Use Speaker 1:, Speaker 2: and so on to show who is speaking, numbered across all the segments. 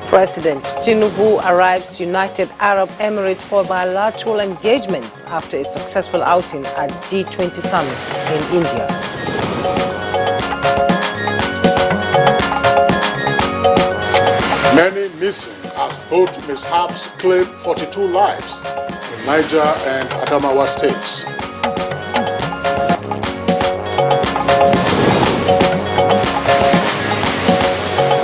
Speaker 1: President Tinubu arrives United Arab Emirates for bilateral engagements after a successful outing at G20 summit in India.
Speaker 2: Many missing as boat mishaps claim 42 lives in Niger and Adamawa states.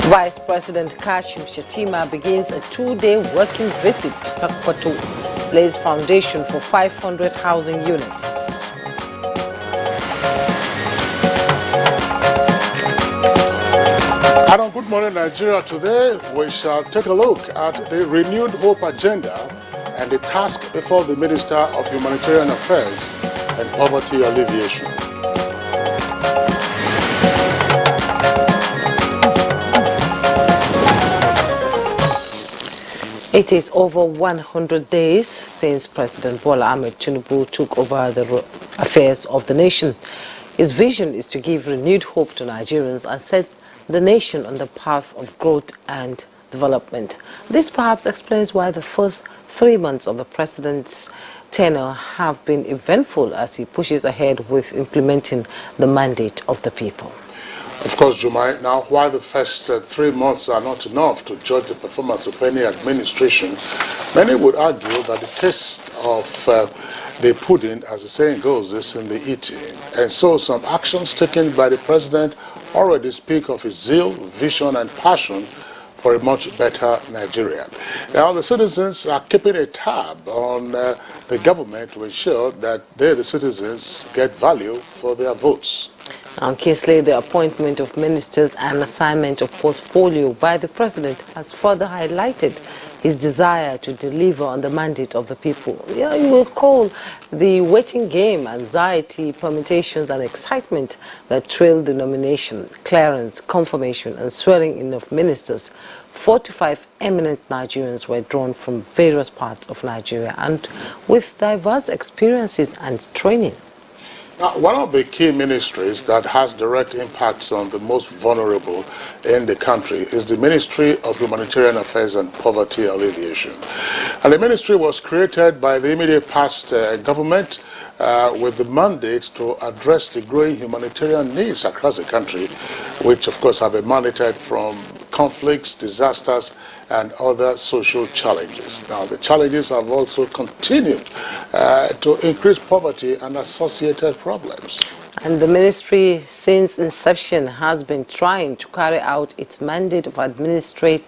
Speaker 1: Vice President Kashim Shettima begins a two-day working visit to Sokoto, lays foundation for 500 housing units.
Speaker 2: And on Good Morning Nigeria today, we shall take a look at the renewed hope agenda and the task before the Minister of Humanitarian Affairs and Poverty Alleviation.
Speaker 1: It is over 100 days since President Bola Ahmed Tinubu took over the affairs of the nation. His vision is to give renewed hope to Nigerians and set the nation on the path of growth and development. This perhaps explains why the first 3 months of the president's tenure have been eventful as he pushes ahead with implementing the mandate of the people.
Speaker 2: Of course, Jumai, now while the first 3 months are not enough to judge the performance of any administration, many would argue that the taste of the pudding, as the saying goes, is in the eating. And so some actions taken by the president already speak of his zeal, vision and passion for a much better Nigeria. Now the citizens are keeping a tab on the government to ensure that they, the citizens, get value for their votes.
Speaker 1: On Kingsley, the appointment of ministers and assignment of portfolio by the president has further highlighted his desire to deliver on the mandate of the people. Yeah, you will call the waiting game, anxiety, permutations and excitement that trailed the nomination, clearance, confirmation and swearing in of ministers. 45 eminent Nigerians were drawn from various parts of Nigeria and with diverse experiences and training.
Speaker 2: Now, one of the key ministries that has direct impacts on the most vulnerable in the country is the Ministry of Humanitarian Affairs and Poverty Alleviation. And the ministry was created by the immediate past government with the mandate to address the growing humanitarian needs across the country, which of course have emanated from conflicts, disasters, and other social challenges. Now, the challenges have also continued to increase poverty and associated problems.
Speaker 1: And the ministry, since inception, has been trying to carry out its mandate of administering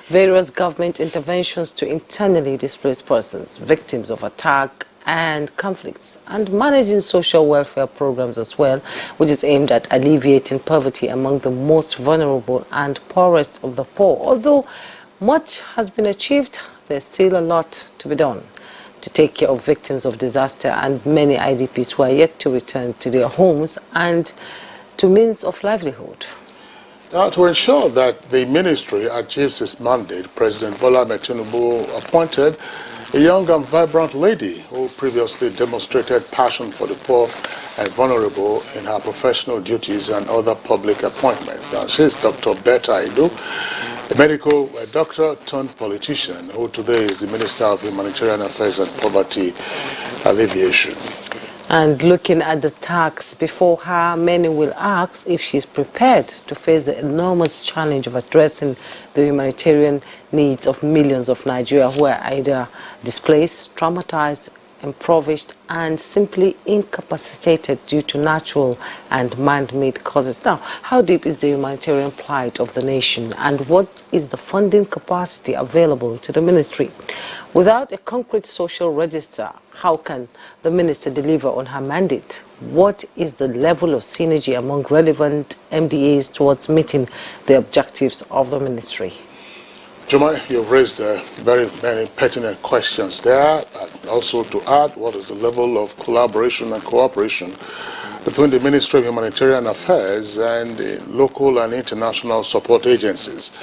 Speaker 1: various government interventions to internally displaced persons, victims of attack and conflicts, and managing social welfare programs as well, which is aimed at alleviating poverty among the most vulnerable and poorest of the poor. Although much has been achieved, there's still a lot to be done to take care of victims of disaster and many IDPs who are yet to return to their homes and to means of livelihood.
Speaker 2: Now, to ensure that the ministry achieves its mandate, President Bola Ahmed Tinubu appointed a young and vibrant lady who previously demonstrated passion for the poor and vulnerable in her professional duties and other public appointments. Now, she's Dr. Betta Idu, a medical doctor turned politician, who today is the Minister of Humanitarian Affairs and Poverty Alleviation.
Speaker 1: And looking at the task before her, many will ask if she's prepared to face the enormous challenge of addressing the humanitarian needs of millions of Nigeria who are either displaced, traumatized, impoverished, and simply incapacitated due to natural and man-made causes. Now, how deep is the humanitarian plight of the nation, and what is the funding capacity available to the ministry? Without a concrete social register, how can the minister deliver on her mandate? What is the level of synergy among relevant MDAs towards meeting the objectives of the ministry?
Speaker 2: Juma, you've raised very many pertinent questions there. And also to add, what is the level of collaboration and cooperation between the Ministry of Humanitarian Affairs and the local and international support agencies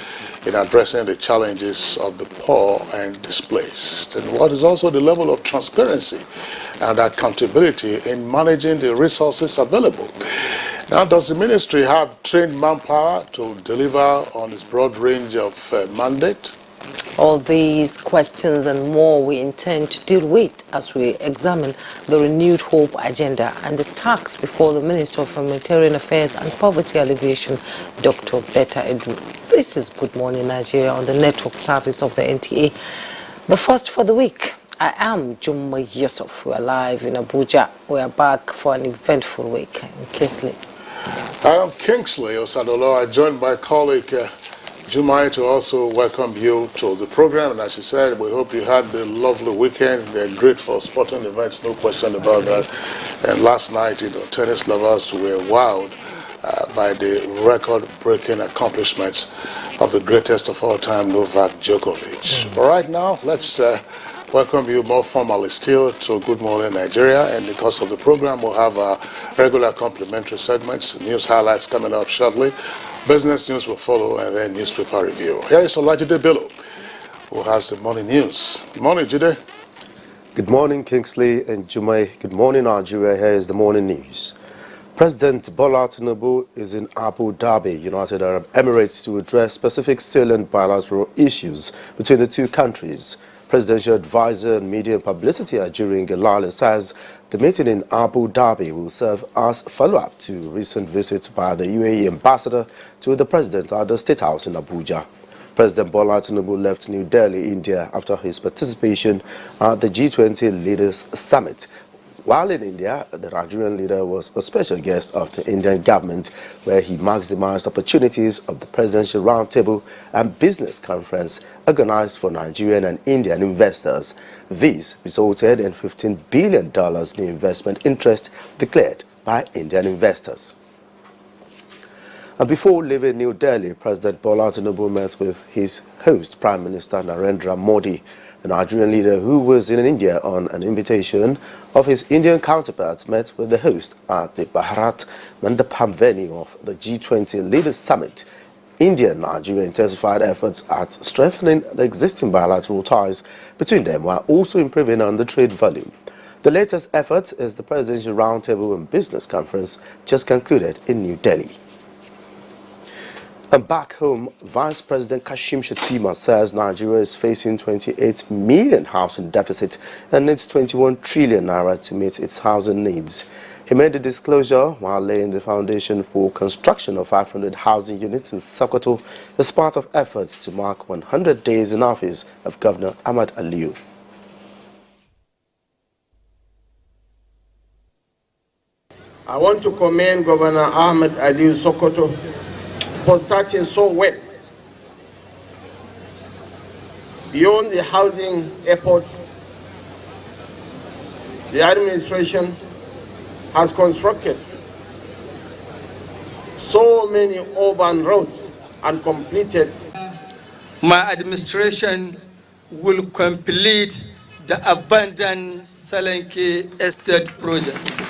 Speaker 2: in addressing the challenges of the poor and displaced? And what is also the level of transparency and accountability in managing the resources available? Now, does the ministry have trained manpower to deliver on its broad range of mandate?
Speaker 1: All these questions and more we intend to deal with as we examine the renewed hope agenda and the task before the Minister of Humanitarian Affairs and Poverty Alleviation, Dr. Betta Edu. This is Good Morning Nigeria on the network service of the NTA. The first for the week. I am Jumma Yusuf. We are live in Abuja. We are back for an eventful week in Kingsley.
Speaker 2: I am Kingsley Osadolo. I joined my colleague Jumai to also welcome you to the program. And as you said, we hope you had a lovely weekend. They're great for sporting events, no question about that. And last night, tennis lovers were wowed by the record-breaking accomplishments of the greatest of all time, Novak Djokovic. But right now, let's welcome you more formally still to Good Morning Nigeria. And because of the program, we'll have our regular complimentary segments, news highlights coming up shortly. Business news will follow, and then newspaper review. Here is Olajide Bello, who has the morning news. Good morning, Jide.
Speaker 3: Good morning, Kingsley and Jumai. Good morning, Nigeria. Here is the morning news. President Bola Tinubu is in Abu Dhabi, United Arab Emirates, to address specific salient bilateral issues between the two countries. Presidential advisor and media publicity Ajuri Ngelale says the meeting in Abu Dhabi will serve as follow-up to recent visits by the UAE ambassador to the president at the State House in Abuja. President Bola Tinubu left New Delhi, India, after his participation at the G20 Leaders Summit. While in India, the Nigerian leader was a special guest of the Indian government, where he maximized opportunities of the Presidential Roundtable and Business Conference organized for Nigerian and Indian investors. This resulted in $15 billion new investment interest declared by Indian investors. And before leaving New Delhi, President Bola Tinubu met with his host, Prime Minister Narendra Modi, the Nigerian leader who was in India on an invitation of his Indian counterparts, met with the host at the Bharat Mandapam venue of the G20 Leaders Summit. India and Nigeria intensified efforts at strengthening the existing bilateral ties between them while also improving on the trade volume. The latest effort is the Presidential Roundtable and Business Conference just concluded in New Delhi. And back home, Vice President Kashim Shettima says Nigeria is facing 28 million housing deficit and needs 21 trillion naira to meet its housing needs. He made the disclosure while laying the foundation for construction of 500 housing units in Sokoto as part of efforts to mark 100 days in office of Governor Ahmad Aliyu.
Speaker 4: I want to commend Governor Ahmad Aliyu Sokoto for starting so well. Beyond the housing efforts, the administration has constructed so many urban roads and completed.
Speaker 5: My administration will complete the abandoned Salenke Estate project.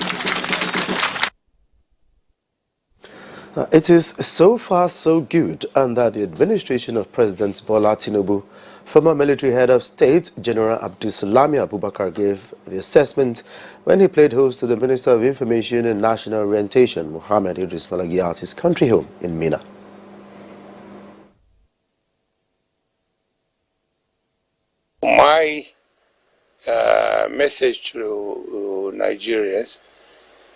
Speaker 3: It is so far so good under the administration of President Bola Tinubu. Former military head of state, General Abdulsalami Abubakar, gave the assessment when he played host to the Minister of Information and National Orientation, Muhammad Idris Malagi, at his country home in Mina.
Speaker 6: My message to Nigerians,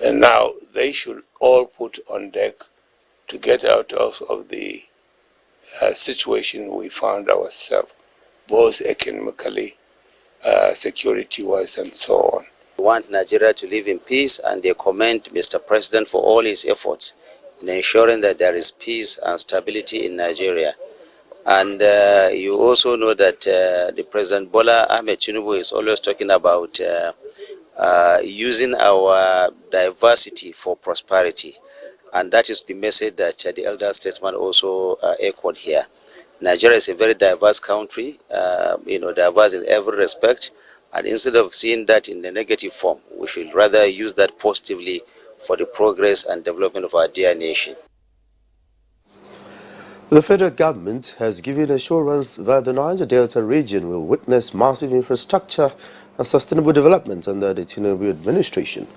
Speaker 6: and now they should all put on deck to get out of the situation we found ourselves, both economically, security-wise, and so on.
Speaker 7: We want Nigeria to live in peace, and they commend Mr. President for all his efforts in ensuring that there is peace and stability in Nigeria. And you also know that the President Bola Ahmed Tinubu is always talking about using our diversity for prosperity. And that is the message that the elder statesman also echoed here. Nigeria is a very diverse country, diverse in every respect. And instead of seeing that in a negative form, we should rather use that positively for the progress and development of our dear nation.
Speaker 3: The federal government has given assurance that the Niger Delta region will witness massive infrastructure and sustainable development under the Tinubu administration.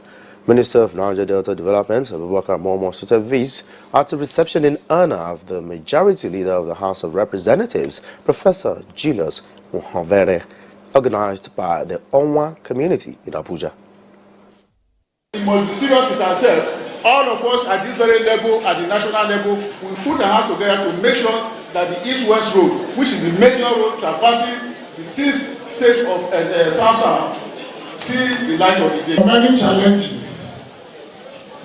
Speaker 3: Minister of Niger Delta Development, Abubakar Momo, stated this at a reception in honor of the majority leader of the House of Representatives, Professor Julius Muhavere, organized by the Onwa community in Abuja.
Speaker 8: We must be serious with ourselves. All of us at this very level, at the national level, we put our hands together to make sure that the East-West Road, which is the major road traversing the 6 states of South, see the light of the day.
Speaker 9: Many challenges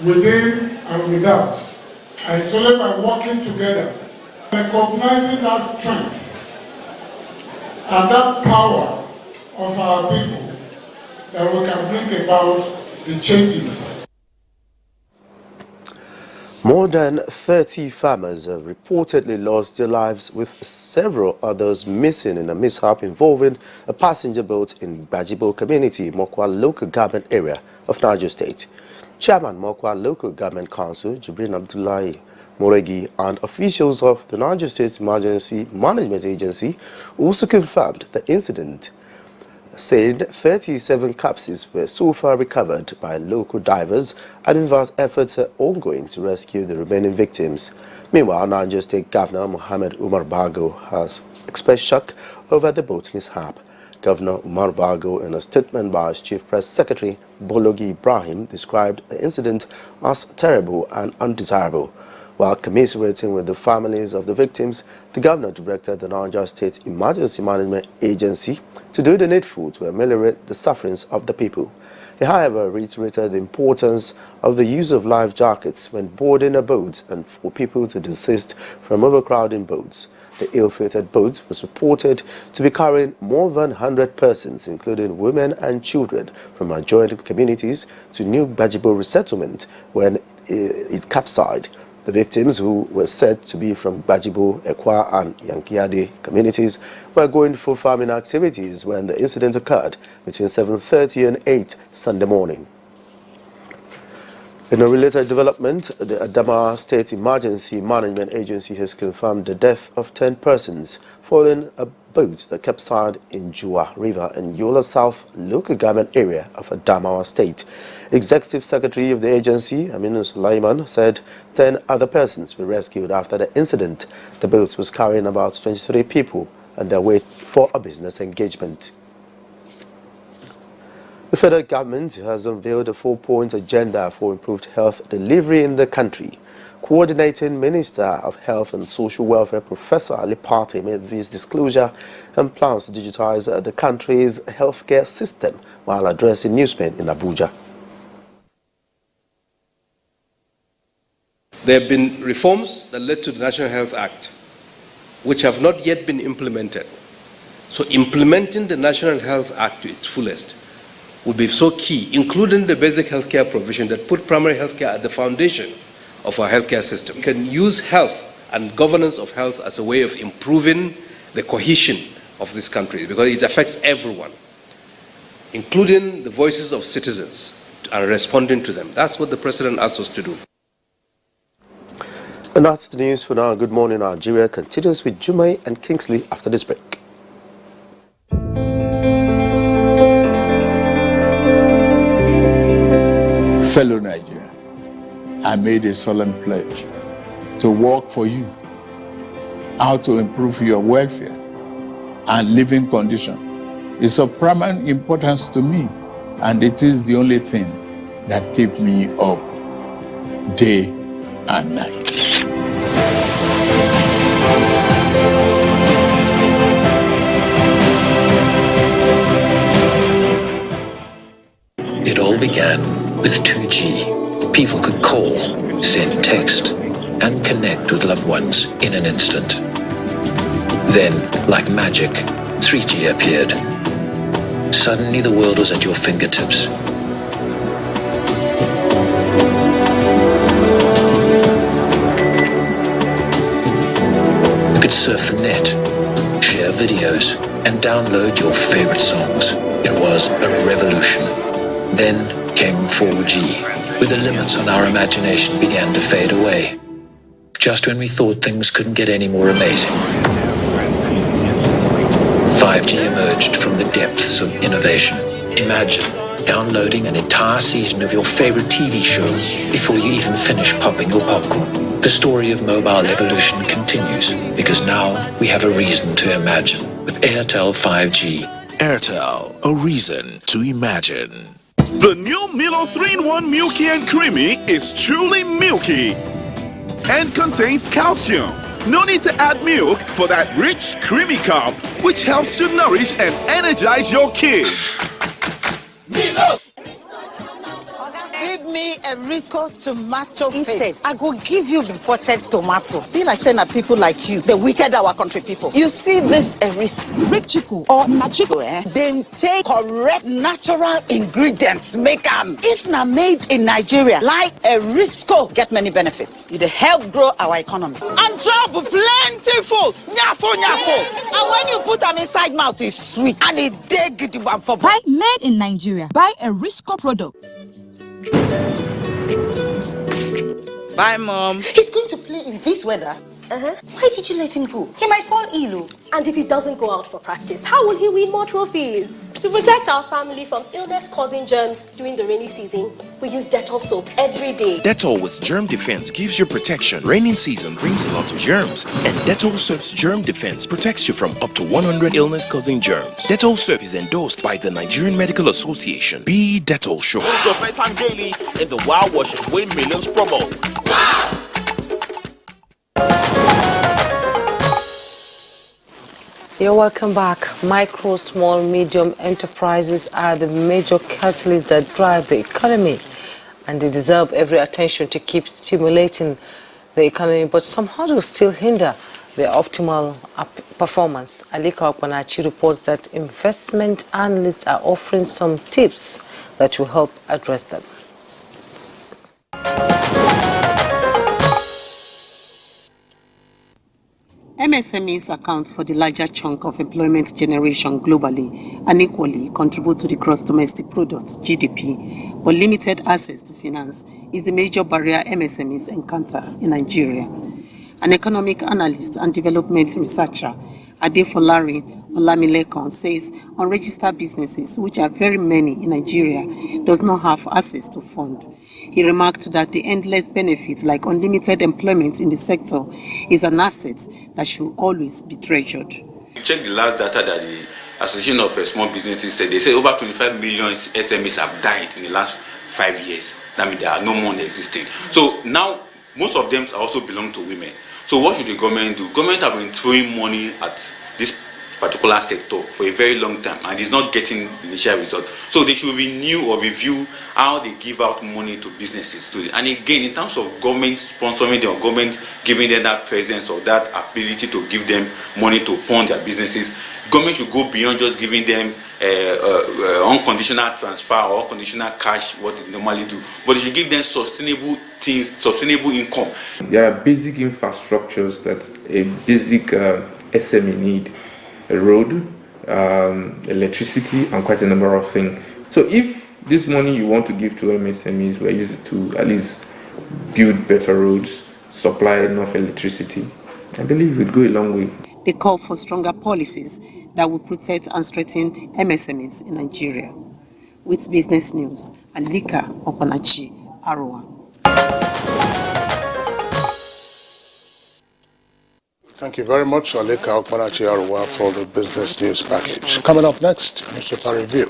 Speaker 9: within and without, and it's only by working together, recognizing that strength and that power of our people, that we can bring about the changes.
Speaker 3: More than 30 farmers have reportedly lost their lives, with several others missing in a mishap involving a passenger boat in Bajibo community, Mokwa local government area of Niger State. Chairman Mokwa Local Government Council, Jibrin Abdullahi Moregi, and officials of the Niger State Emergency Management Agency also confirmed the incident, saying 37 corpses were so far recovered by local divers, and vast efforts are ongoing to rescue the remaining victims. Meanwhile, Niger State Governor Mohammed Umar Bago has expressed shock over the boat mishap. Governor Umar Bago, in a statement by his Chief Press Secretary Bologi Ibrahim, described the incident as terrible and undesirable. While commiserating with the families of the victims, the governor directed the Niger State Emergency Management Agency to do the needful to ameliorate the sufferings of the people. He, however, reiterated the importance of the use of life jackets when boarding a boat and for people to desist from overcrowding boats. The ill-fated boat was reported to be carrying more than 100 persons, including women and children, from adjoining communities to New Bajibo resettlement when it capsized. The victims, who were said to be from Bajibo, Ekwa and Yankiade communities, were going for farming activities when the incident occurred between 7:30 and 8 Sunday morning. In a related development, the Adamawa State Emergency Management Agency has confirmed the death of 10 persons following a boat that capsized in Jua River in Yola South local government area of Adamawa State. Executive Secretary of the agency, Aminu Sulaiman, said 10 other persons were rescued after the incident. The boat was carrying about 23 people on their way for a business engagement. The federal government has unveiled a 4-point agenda for improved health delivery in the country. Coordinating Minister of Health and Social Welfare Professor Ali Pate made this disclosure and plans to digitize the country's healthcare system while addressing newsmen in Abuja.
Speaker 10: There have been reforms that led to the National Health Act, which have not yet been implemented. So implementing the National Health Act to its fullest would be so key, including the basic healthcare provision that put primary healthcare at the foundation of our healthcare system. We can use health and governance of health as a way of improving the cohesion of this country, because it affects everyone, including the voices of citizens, and responding to them. That's what the President asked us to do.
Speaker 3: And that's the news for now. Good morning, Nigeria continues with Jumai and Kingsley after this break.
Speaker 11: Fellow Nigerians, I made a solemn pledge to work for you, how to improve your welfare and living condition. It's of paramount importance to me, and it is the only thing that keeps me up day and night.
Speaker 12: It all began with 2G. People could call, send text, and connect with loved ones in an instant. Then, like magic, 3G appeared. Suddenly the world was at your fingertips. You could surf the net, share videos, and download your favorite songs. It was a revolution. Then came 4G, where the limits on our imagination began to fade away. Just when we thought things couldn't get any more amazing. 5G emerged from the depths of innovation. Imagine downloading an entire season of your favorite TV show before you even finish popping your popcorn. The story of mobile evolution continues because now we have a reason to imagine with Airtel 5G.
Speaker 13: Airtel, a reason to imagine. The new Milo 3-in-1 Milky and Creamy is truly milky and contains calcium. No need to add milk for that rich, creamy cup, which helps to nourish and energize your kids.
Speaker 14: Milo! Give me a Risco tomato instead. I go give you imported tomato. Be like saying that people like you, the wicked our country people. You see this Risco, Richiku or Nachiko, They take correct natural ingredients, make them. If not made in Nigeria, like a Risco, get many benefits. It help grow our economy. And job plentiful, nyafo nyafo. And when you put them inside mouth, it's sweet and it dig the one for.
Speaker 15: Buy made in Nigeria. Buy a Risco product.
Speaker 14: Bye, Mom.
Speaker 16: He's going to play in this weather. Why did you let him go? He might fall ill.
Speaker 17: And if he doesn't go out for practice, how will he win more trophies? To protect our family from illness-causing germs during the rainy season, we use Dettol soap every day.
Speaker 13: Dettol with germ defense gives you protection. Rainy season brings a lot of germs, and Dettol soap's germ defense protects you from up to 100 illness-causing germs. Dettol soap is endorsed by the Nigerian Medical Association. Be Dettol sure.
Speaker 18: Also, time daily in the Wow Wash and Win Millions promo. Wow!
Speaker 1: You're welcome back. Micro, small, medium enterprises are the major catalysts that drive the economy, and they deserve every attention to keep stimulating the economy, but some hurdles still hinder their optimal performance. Alika Okpanachi reports that investment analysts are offering some tips that will help address them.
Speaker 19: MSMEs account for the larger chunk of employment generation globally and equally contribute to the gross domestic product, GDP, but limited access to finance is the major barrier MSMEs encounter in Nigeria. An economic analyst and development researcher, Adefolari Olamilekon, says unregistered businesses, which are very many in Nigeria, does not have access to funds. He remarked that the endless benefits like unlimited employment in the sector is an asset that should always be treasured.
Speaker 20: Check the last data that the Association of Small Businesses said. They say over 25 million SMEs have died in the last 5 years. That means there are no more existing. So now most of them also belong to women. So what should the government do? Government have been throwing money at this particular sector for a very long time and is not getting initial results. So they should renew or review how they give out money to businesses today. And again, in terms of government sponsoring them or government giving them that presence or that ability to give them money to fund their businesses, government should go beyond just giving them unconditional transfer or unconditional cash, what they normally do. But they should give them sustainable things, sustainable income.
Speaker 21: There are basic infrastructures that a basic SME need. A road, electricity, and quite a number of things. So if this money you want to give to MSMEs, we use it to at least build better roads, supply enough electricity, I believe it would go a long way.
Speaker 19: They call for stronger policies that will protect and strengthen MSMEs in Nigeria. With Business News, Alika Okpanachi, Arua.
Speaker 2: Thank you very much, Alika Okpanachi Arwa, for the business news package. Coming up next, newspaper review.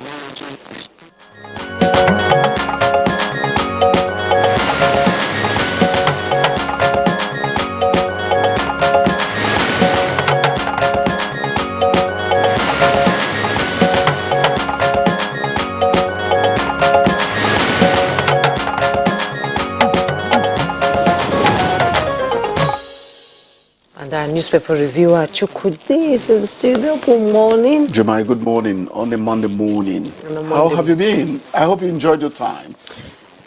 Speaker 1: Newspaper reviewer Chukwudi is in the studio. Good morning.
Speaker 22: Jemai, good morning on a Monday morning. How have you been? I hope you enjoyed your time.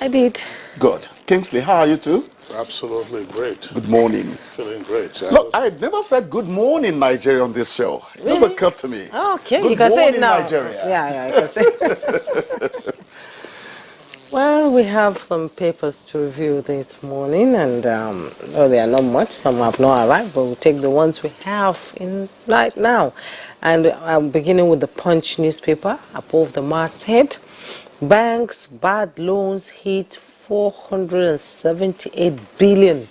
Speaker 1: I did.
Speaker 22: Good. Kingsley, how are you too?
Speaker 2: Absolutely great.
Speaker 22: Good morning.
Speaker 2: Feeling great.
Speaker 22: Look, I never said good morning, Nigeria on this show. It doesn't occur to me.
Speaker 1: Oh, okay,
Speaker 22: good
Speaker 1: you can say it now.
Speaker 22: Nigeria.
Speaker 1: Yeah, you can say it. Well, we have some papers to review this morning, and they are not much. Some have not arrived, but we'll take the ones we have in right now. And I'm beginning with the Punch newspaper above the masthead. Banks' bad loans hit 478 billion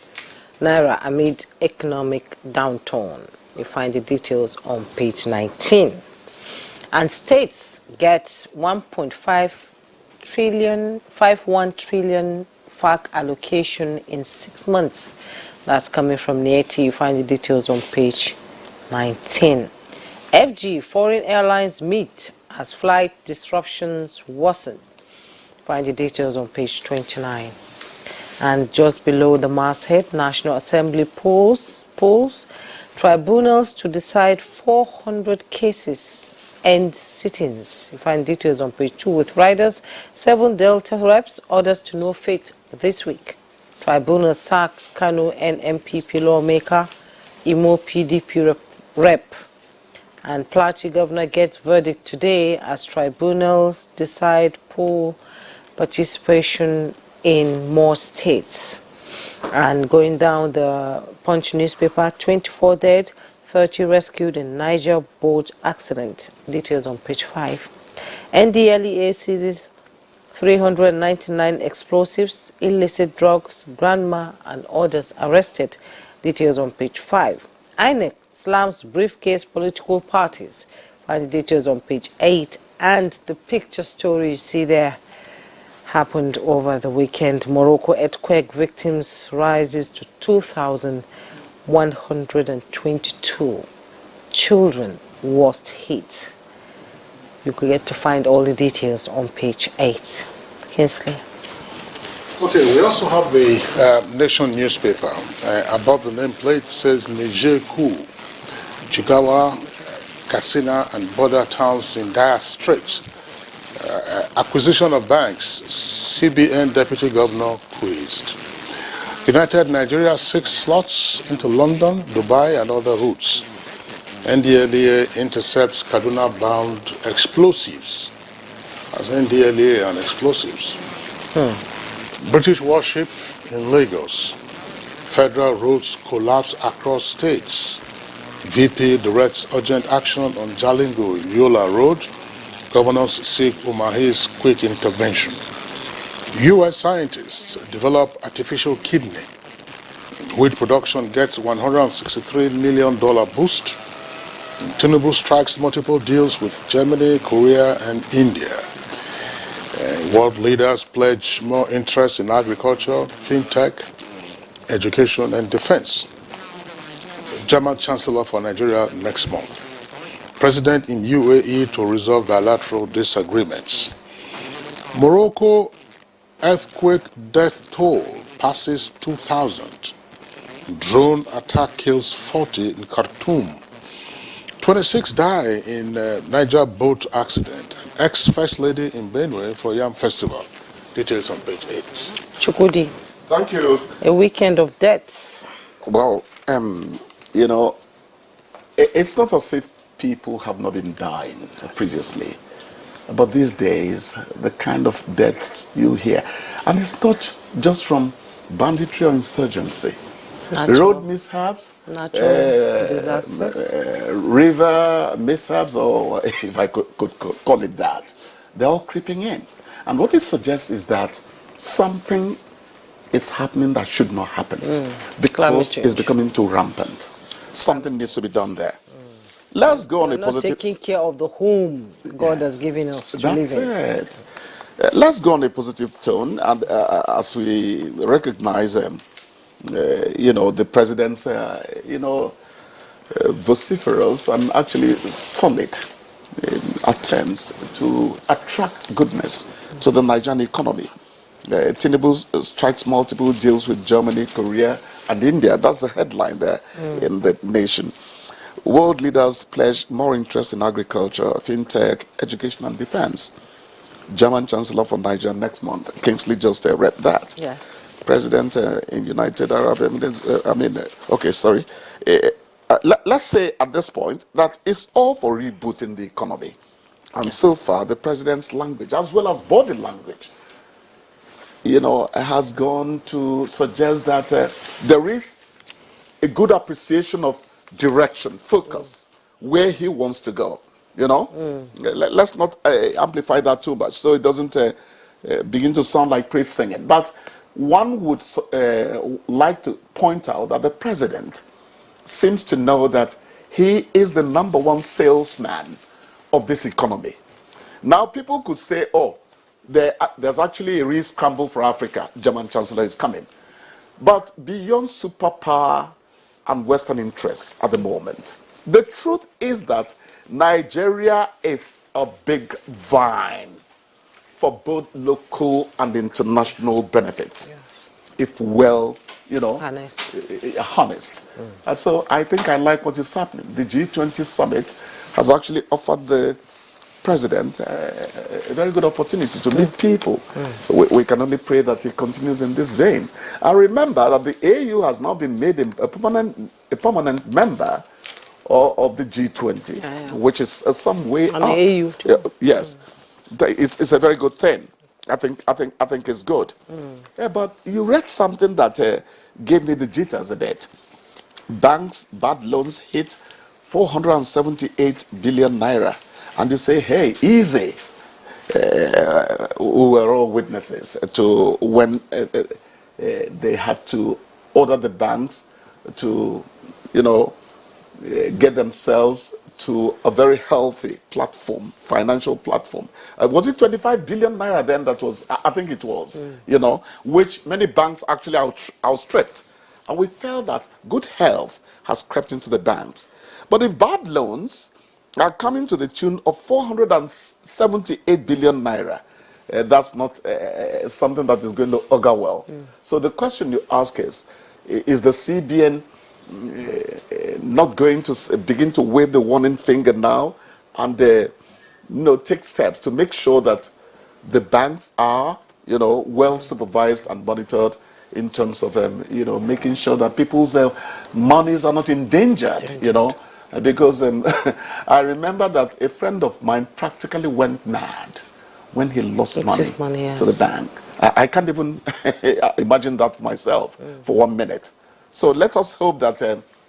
Speaker 1: naira amid economic downturn. You find the details on page 19. And states get 1.51 trillion FAC allocation in 6 months. That's coming from NTA. You find the details on page 19. FG, foreign airlines meet as flight disruptions worsen. Find the details on page 29. And just below the masthead, National Assembly polls tribunals to decide 400 cases end sittings. You find details on page 2 with riders, 7 Delta reps, orders to no fate this week. Tribunal sacks Kano NMPP lawmaker, Imo PDP rep. And Plateau governor gets verdict today as tribunals decide poll participation in more states. And going down the Punch newspaper, 24 dead, 30 rescued in Niger boat accident. Details on page 5. NDLEA seizes 399 explosives, illicit drugs, grandma and others arrested. Details on page 5. INEC slams briefcase political parties. Find the details on page 8. And the picture story you see there happened over the weekend. Morocco earthquake victims rises to 2,122. Children worst hit. You could get to find all the details on page 8. Kinsley.
Speaker 2: Okay, we also have the Nation newspaper. Above the nameplate says Niger coup. Jigawa, Katsina and border towns in dire straits. Acquisition of banks, CBN Deputy Governor quizzed. United Nigeria 6 slots into London, Dubai and other routes. NDLEA intercepts Kaduna-bound explosives. As NDLEA and explosives. British warship in Lagos. Federal roads collapse across states. VP directs urgent action on Jalingo-Yola Road. Governors seek Umahi's quick intervention. U.S. scientists develop artificial kidney. Wheat production gets $163 million boost. Tinubu strikes multiple deals with Germany, Korea, and India. World leaders pledge more interest in agriculture, fintech, education, and defense. German Chancellor for Nigeria next month. President in UAE to resolve bilateral disagreements. Morocco earthquake death toll passes 2,000. Drone attack kills 40 in Khartoum. 26 die in Niger boat accident. Ex-First Lady in Benue for Yam Festival. Details on page 8.
Speaker 1: Chukudi.
Speaker 22: Thank you.
Speaker 1: A weekend of deaths.
Speaker 22: Well, you know, it's not as if people have not been dying previously. But these days, the kind of deaths you hear, and it's not just from banditry or insurgency. Road mishaps,
Speaker 1: natural disasters,
Speaker 22: river mishaps, or if I could call it that, they're all creeping in. And what it suggests is that something is happening that should not happen because it's becoming too rampant. Something needs to be done there. Let's go on a positive...
Speaker 1: Not taking care of the home God has given us to live in.
Speaker 22: That's it. Let's go on a positive tone, and as we recognize you know, the president's, vociferous and actually solid attempts to attract goodness to the Nigerian economy. Tinubu strikes multiple deals with Germany, Korea, and India. That's the headline there in the Nation. World leaders pledge more interest in agriculture, fintech, education, and defense. German Chancellor for Nigeria next month. Kingsley just read that.
Speaker 1: Yes.
Speaker 22: President in United Arab Emirates, let's say at this point that it's all for rebooting the economy. And so far, the president's language, as well as body language, has gone to suggest that there is a good appreciation of direction, focus, where he wants to go. you know. Let's not amplify that too much so it doesn't begin to sound like praise singing. But one would like to point out that the president seems to know that he is the #1 salesman of this economy. Now, people could say, oh, there's actually a real scramble for Africa. German Chancellor is coming. But beyond superpower and Western interests at the moment, the truth is that Nigeria is a big vine for both local and international benefits. Yes. If well, you know, honest. And so I think I like what is happening. The G20 summit has actually offered the president a very good opportunity to meet people. We can only pray that he continues in this vein. And remember that the AU has now been made a permanent member of the G20, which is some way
Speaker 1: up. The AU too.
Speaker 22: Yes, it's a very good thing. I think it's good. Yeah, but you read something that gave me the jitters a bit. Banks' bad loans hit 478 billion naira. And you say, hey, easy. We were all witnesses to when they had to order the banks to, you know, get themselves to a very healthy platform, financial platform. Was it 25 billion naira then that was, I think it was, you know, which many banks actually outstripped. And we felt that good health has crept into the banks. But if bad loans are coming to the tune of 478 billion naira, that's not something that is going to augur well. So the question you ask is the CBN not going to begin to wave the warning finger now and take steps to make sure that the banks are, you know, well supervised and monitored in terms of, you know, making sure that people's monies are not endangered, you know? Because I remember that a friend of mine practically went mad when he lost money to the bank. I can't even imagine that for myself for 1 minute. So let us hope that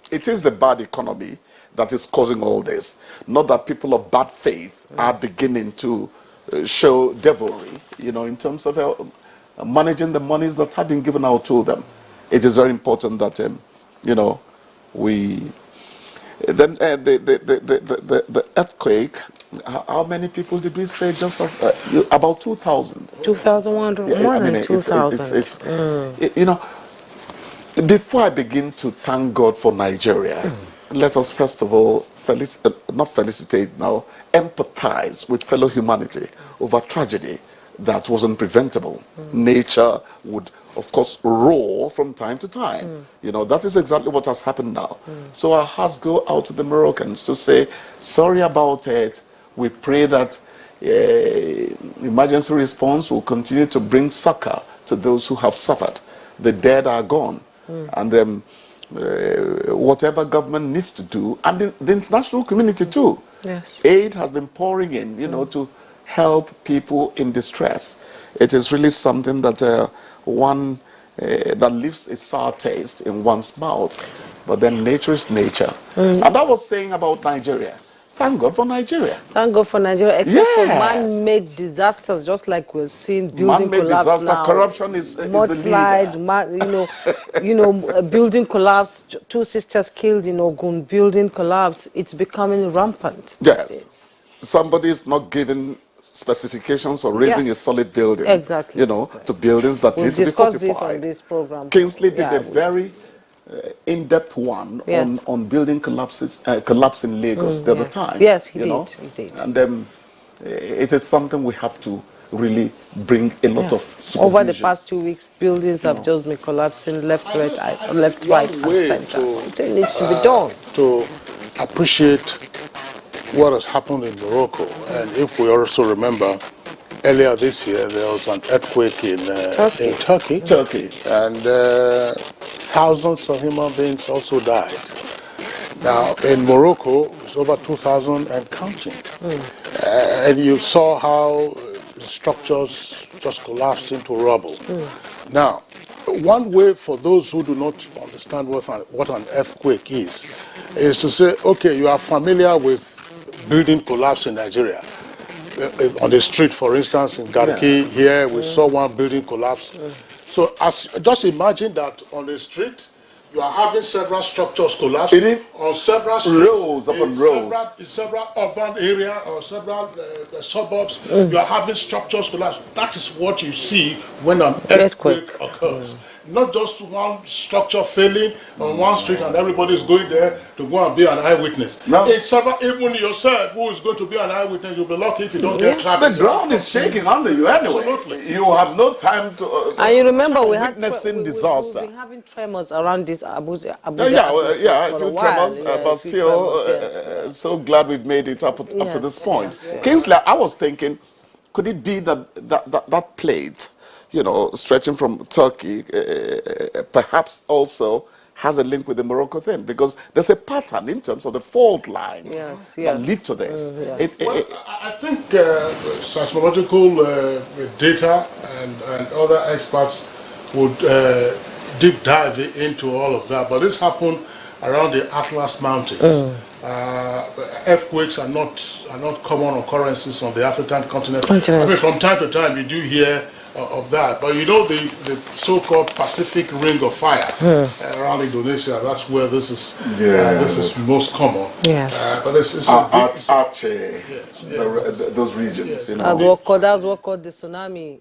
Speaker 22: it is the bad economy that is causing all this, not that people of bad faith are beginning to show devilry, you know, in terms of managing the monies that have been given out to them. It is very important that, you know, we... Then the earthquake, how many people did we say? Just as, about 2,000.
Speaker 1: 2,100, more than 2,000.
Speaker 22: You know, before I begin to thank God for Nigeria, let us first of all empathize with fellow humanity over tragedy that wasn't preventable. Nature would, of course, roar from time to time. You know, that is exactly what has happened now. So our hearts go out to the Moroccans to say, sorry about it. We pray that emergency response will continue to bring succor to those who have suffered. The dead are gone. And whatever government needs to do, and the international community too. Yes. Aid has been pouring in, you know, to help people in distress. It is really something that that leaves a sour taste in one's mouth. But then nature is nature. And I was saying about Nigeria. Thank God for Nigeria.
Speaker 1: Thank God for Nigeria, except for man-made disasters, just like we've seen building collapse disaster, now.
Speaker 22: Corruption is the leader.
Speaker 1: Building collapse, 2 sisters killed in Ogun, building collapse. It's becoming rampant these days.
Speaker 22: Somebody is not given specifications for raising a solid building.
Speaker 1: Exactly.
Speaker 22: You know, to buildings that need to be fortified.
Speaker 1: This on this program.
Speaker 22: Kingsley did a very in-depth one on building collapse in Lagos the other time.
Speaker 1: Yes, he did.
Speaker 22: And it is something we have to really bring a lot of supervision.
Speaker 1: Over the past 2 weeks, buildings have just been collapsing left, right, and center. Something needs to be done.
Speaker 2: To appreciate what has happened in Morocco, and if we also remember, earlier this year there was an earthquake in Turkey, and thousands of human beings also died. Now in Morocco, it's over 2,000 and counting. And you saw how structures just collapsed into rubble. Now, one way for those who do not understand what an earthquake is to say, okay, you are familiar with building collapse in Nigeria. On the street, for instance, in Garki, here we saw one building collapse. So just imagine that on the street, you are having several structures collapse on several streets,
Speaker 22: rows upon rows.
Speaker 2: In several urban areas or several suburbs. You are having structures collapse. That is what you see when an earthquake occurs. Not just one structure failing on one street and everybody is going there to go and be an eyewitness.
Speaker 22: No.
Speaker 2: It's several, even yourself who is going to be an eyewitness, you'll be lucky if you don't get trapped.
Speaker 22: The ground is shaking under you anyway.
Speaker 2: Absolutely.
Speaker 22: You have no time to
Speaker 1: and you remember we had
Speaker 22: witnessing disaster.
Speaker 1: We've been having tremors around this Abuja
Speaker 22: a few tremors,
Speaker 1: yeah,
Speaker 22: but still, so glad we've made it up to this point. Kingsley, I was thinking, could it be that plate, you know, stretching from Turkey, perhaps also has a link with the Morocco thing? Because there's a pattern in terms of the fault lines that lead to this.
Speaker 2: I think seismological data and other experts would deep dive into all of that. But this happened around the Atlas Mountains. Earthquakes are not common occurrences on the African continent. I mean, from time to time you do hear of that, but you know the so-called Pacific Ring of Fire around Indonesia. That's where this is most common. But it's
Speaker 22: Aceh, those regions. You know.
Speaker 1: That's what caused the tsunami.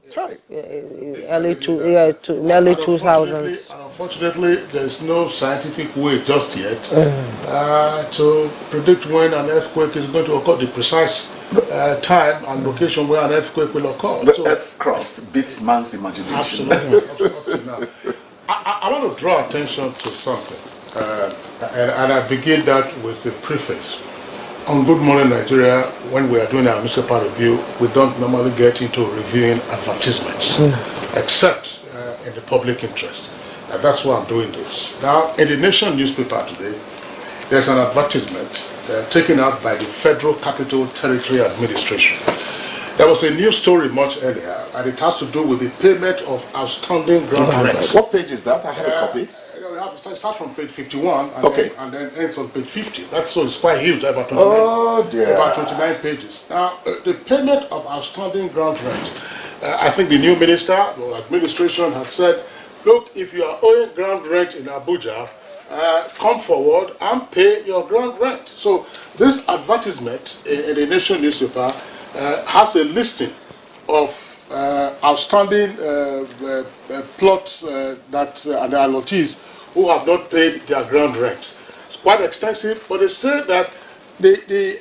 Speaker 1: Early 2000s.
Speaker 2: Unfortunately, there is no scientific way just yet to predict when an earthquake is going to occur, the precise time and location where an earthquake will occur.
Speaker 22: The earth's crust beats man's imagination.
Speaker 2: Absolutely. I want to draw attention to something, and I begin that with a preface. On Good Morning Nigeria, when we are doing our municipal review, we don't normally get into reviewing advertisements, except in the public interest. And that's why I'm doing this. Now, in the Nation newspaper today, there's an advertisement taken out by the Federal Capital Territory Administration. There was a news story much earlier, and it has to do with the payment of outstanding ground rents.
Speaker 22: What page is that? I have a copy.
Speaker 2: You have to start from page 51 and then ends on page 50. So it's quite huge, about 29 pages. Now, the payment of outstanding ground rent, I think the new minister or administration had said, look, if you are owing ground rent in Abuja, come forward and pay your ground rent. So this advertisement in the Nation newspaper has a listing of outstanding plots and allottees who have not paid their ground rent. It's quite extensive, but they say that the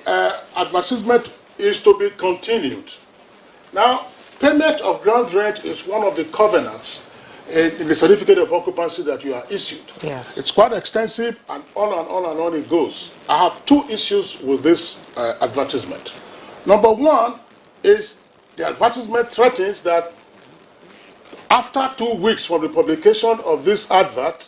Speaker 2: advertisement is to be continued. Now, payment of ground rent is one of the covenants in the certificate of occupancy that you are issued.
Speaker 1: Yes.
Speaker 2: It's quite extensive, and on and on and on it goes. I have two issues with this advertisement. Number one is the advertisement threatens that after 2 weeks from the publication of this advert,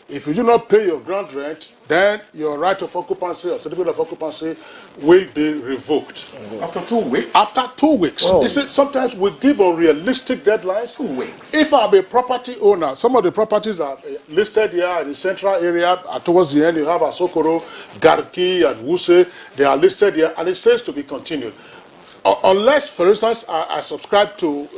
Speaker 2: if you do not pay your ground rent, then your right of occupancy or certificate of occupancy will be revoked.
Speaker 22: After 2 weeks?
Speaker 2: After 2 weeks. You see, sometimes we give unrealistic deadlines.
Speaker 22: 2 weeks.
Speaker 2: If I'm a property owner, some of the properties are listed here in the central area. Towards the end, you have Asokoro, Garki, and Wuse. They are listed here, and it says to be continued. Unless, for instance, I subscribe to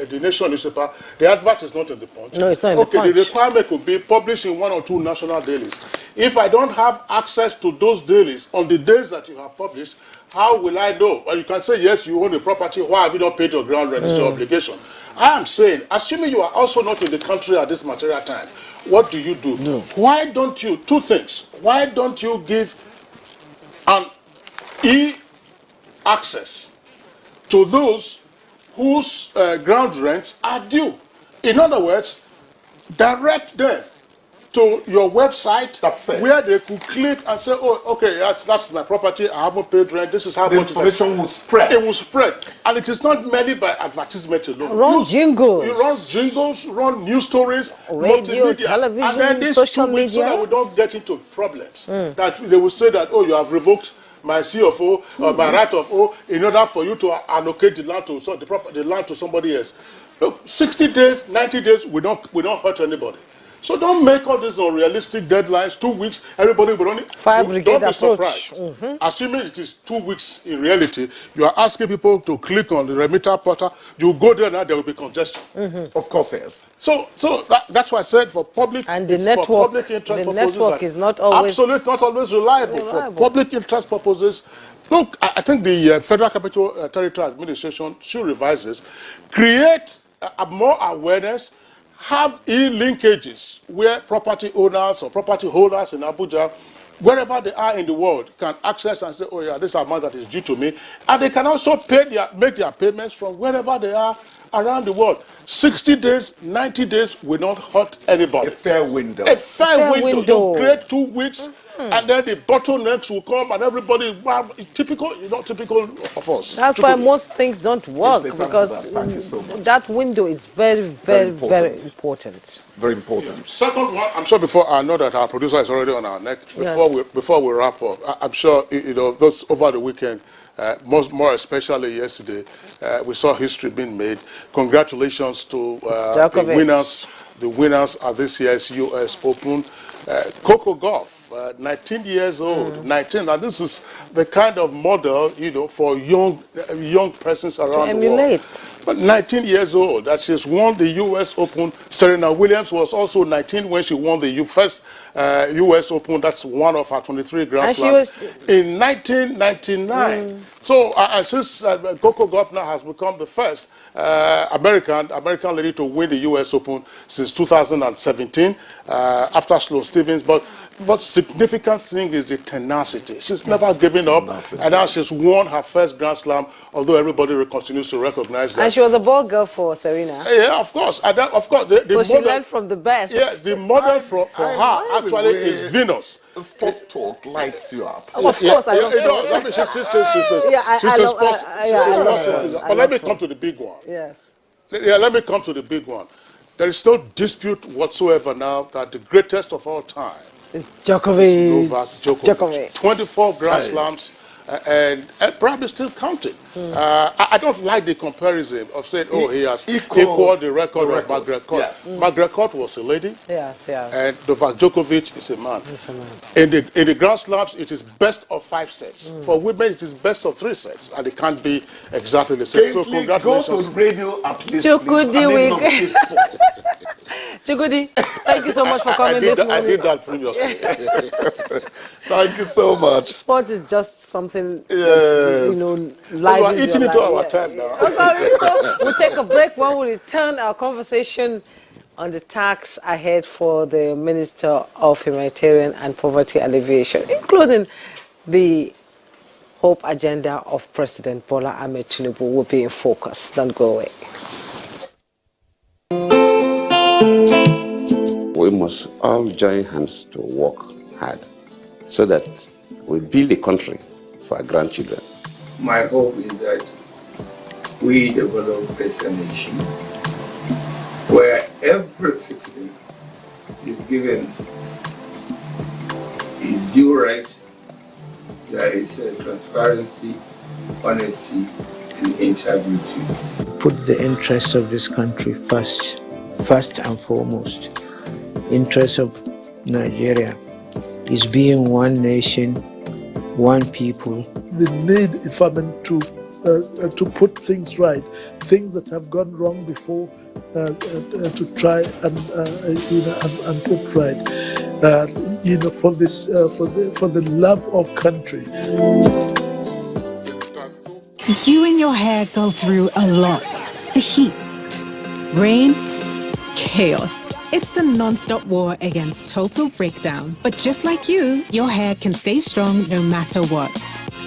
Speaker 2: the Nation newspaper, the advert is not in the Punch.
Speaker 1: No, it's not in the Punch.
Speaker 2: The requirement could be published in 1 or 2 national dailies. If I don't have access to those dailies on the days that you have published, how will I know? Well, you can say, yes, you own the property. Why have you not paid your ground rent? It's your obligation. I am saying, assuming you are also not in the country at this material time, what do you do? No. Why don't you, two things, why don't you give an e-access to those whose ground rents are due? In other words, direct them to your website where they could click and say, oh, okay, that's my property, I haven't paid rent, this is how much
Speaker 22: information will spread.
Speaker 2: It will spread. And it is not merely by advertisement alone.
Speaker 1: Run jingles.
Speaker 2: You run jingles, run news stories,
Speaker 1: radio,
Speaker 2: multimedia,
Speaker 1: television,
Speaker 2: and then this
Speaker 1: social
Speaker 2: 2 weeks so
Speaker 1: media.
Speaker 2: that we don't get into problems. That they will say that, oh, you have revoked my CFO or my right of O in order for you to allocate the land to the land to somebody else. Look, 60 days, 90 days, we don't hurt anybody. So don't make all these unrealistic deadlines. 2 weeks, everybody will be running.
Speaker 1: Fire
Speaker 2: Don't
Speaker 1: brigade
Speaker 2: be
Speaker 1: approach.
Speaker 2: surprised. Assuming it is 2 weeks in reality, you are asking people to click on the remitter portal. You go there now, there will be congestion.
Speaker 22: Of course, yes.
Speaker 2: So that's why I said for public,
Speaker 1: And the
Speaker 2: it's
Speaker 1: network,
Speaker 2: for public interest
Speaker 1: the
Speaker 2: purposes.
Speaker 1: network is not always
Speaker 2: absolutely not always reliable. For public interest purposes. Look, I think the Federal Capital Territory Administration should revise this, create more awareness, have e-linkages where property owners or property holders in Abuja, wherever they are in the world, can access and say, oh yeah, this amount that is due to me. And they can also make their payments from wherever they are around the world. 60 days, 90 days will not hurt anybody.
Speaker 22: A fair window.
Speaker 2: A fair window. You create 2 weeks, and then the bottlenecks will come, and everybody, well, typical, not typical of us.
Speaker 1: That's why most things don't work, because that window is very important.
Speaker 22: Very important.
Speaker 2: Second one, I'm sure before, I know that our producer is already on our neck. Before we wrap up, I'm sure, those over the weekend, more especially yesterday, we saw history being made. Congratulations to the winners of this year's U.S. Open. Coco Gauff, 19 years old, 19. And this is the kind of model, for young persons around the world. But 19 years old, that she's won the U.S. Open. Serena Williams was also 19 when she won the first U.S. Open. That's one of her 23 Grand Slams in 1999. So since Coco Gauff now has become the first American lady to win the U.S. Open since 2017 after Sloane Stephens. But significant thing is the tenacity. She's never given up, and now she's won her first Grand Slam, although everybody continues to recognize that.
Speaker 1: And she was a ball girl for Serena.
Speaker 2: Yeah, of course. And that, of course,
Speaker 1: so she learned from the best.
Speaker 2: Yes, the model for her actually is Venus.
Speaker 22: Sports talk lights you up.
Speaker 1: Of course, I know.
Speaker 2: She's a sports citizen. But let me come to the big one.
Speaker 1: Yes.
Speaker 2: Yeah, let me come to the big one. There is no dispute whatsoever now that the greatest of all time
Speaker 1: is Djokovic.
Speaker 2: Novak Djokovic. 24 Grand Slams and probably still counting. I don't like the comparison of saying, oh, he has equaled the record of Margaret Court.
Speaker 22: Yes.
Speaker 2: Margaret Court was a lady.
Speaker 1: Yes.
Speaker 2: And Novak Djokovic is a man. In the Grand Slams, it is best of 5 sets. For women, it is best of 3 sets. And it can't be exactly the same. So congratulations.
Speaker 22: Go to radio at least,
Speaker 1: Chukudi, Chukudi, thank you so much for coming this morning.
Speaker 2: I did that previously.
Speaker 22: Thank you so much.
Speaker 1: Sport is just something,
Speaker 22: yes.
Speaker 1: live.
Speaker 2: We are eating into our time now.
Speaker 1: I'm sorry. So we'll take a break. When we return, our conversation on the tax ahead for the Minister of Humanitarian and Poverty Alleviation, including the Hope agenda of President Bola Ahmed Tinubu, will be in focus. Don't go away.
Speaker 4: We must all join hands to work hard so that we build a country for our grandchildren.
Speaker 5: My hope is that we develop as a nation where every citizen is given his due right. There is transparency, honesty, and integrity.
Speaker 23: Put the interests of this country first and foremost. Interest of Nigeria is being one nation, one people.
Speaker 24: The need, if I mean, to put things right, things that have gone wrong before, to try and put right, for the love of country.
Speaker 15: You and your hair go through a lot. The heat, rain, chaos. It's a non-stop war against total breakdown. But just like you, your hair can stay strong no matter what.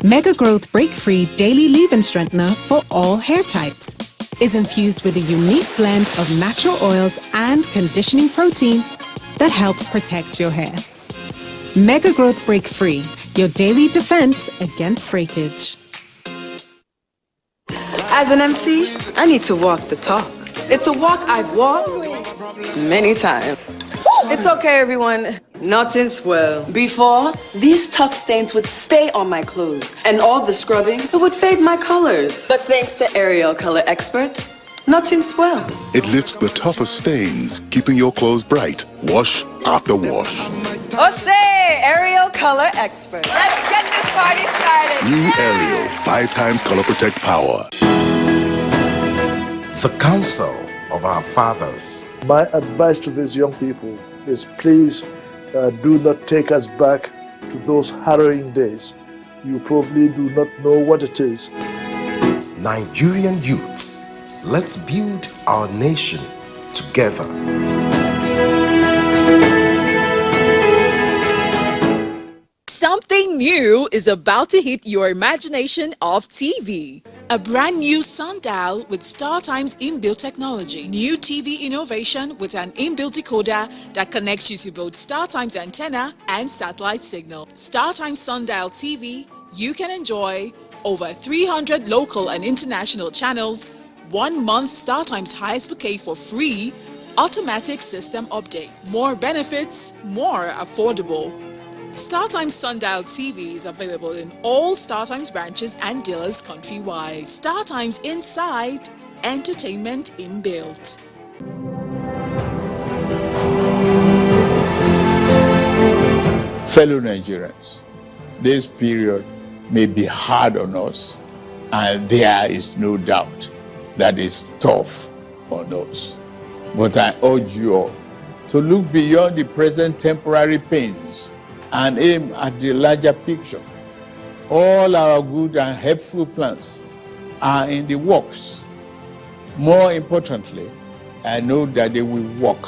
Speaker 15: Mega Growth Break Free Daily Leave-In Strengthener for all hair types is infused with a unique blend of natural oils and conditioning proteins that helps protect your hair. Mega Growth Break Free, your daily defense against breakage.
Speaker 25: As an MC, I need to walk the talk. It's a walk I've walked many times. It's okay, everyone. Not since, well, before, these tough stains would stay on my clothes, and all the scrubbing, it would fade my colors. But thanks to Ariel Color Expert, Nothing's well.
Speaker 6: It lifts the toughest stains, keeping your clothes bright, wash after wash.
Speaker 25: O'Shea, Ariel Color Expert. Let's get this party started.
Speaker 6: New Ariel, 5 times color protect power.
Speaker 7: The counsel of our fathers.
Speaker 24: My advice to these young people is please do not take us back to those harrowing days. You probably do not know what it is.
Speaker 7: Nigerian youths, let's build our nation together.
Speaker 8: Something new is about to hit your imagination of TV. A brand new sundial with StarTime's inbuilt technology. New TV innovation with an inbuilt decoder that connects you to both StarTime's antenna and satellite signal. StarTime Sundial TV, you can enjoy over 300 local and international channels, 1 month StarTime's highest bouquet for free, automatic system update. More benefits, more affordable. StarTimes Sundial TV is available in all StarTimes branches and dealers countrywide. StarTimes Inside, entertainment inbuilt.
Speaker 11: Fellow Nigerians, this period may be hard on us, and there is no doubt that it's tough on us. But I urge you all to look beyond the present temporary pains and aim at the larger picture. All our good and helpful plans are in the works. More importantly, I know that they will work.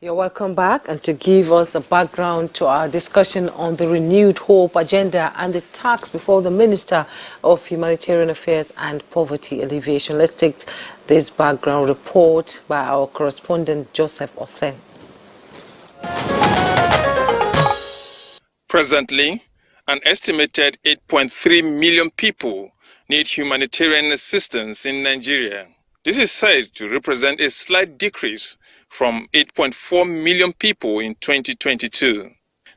Speaker 1: You're welcome back, and to give us a background to our discussion on the renewed hope agenda and the task before the Minister of Humanitarian Affairs and Poverty Alleviation. Let's take this background report by our correspondent Joseph Osen.
Speaker 9: Presently, an estimated 8.3 million people need humanitarian assistance in Nigeria. This is said to represent a slight decrease from 8.4 million people in 2022.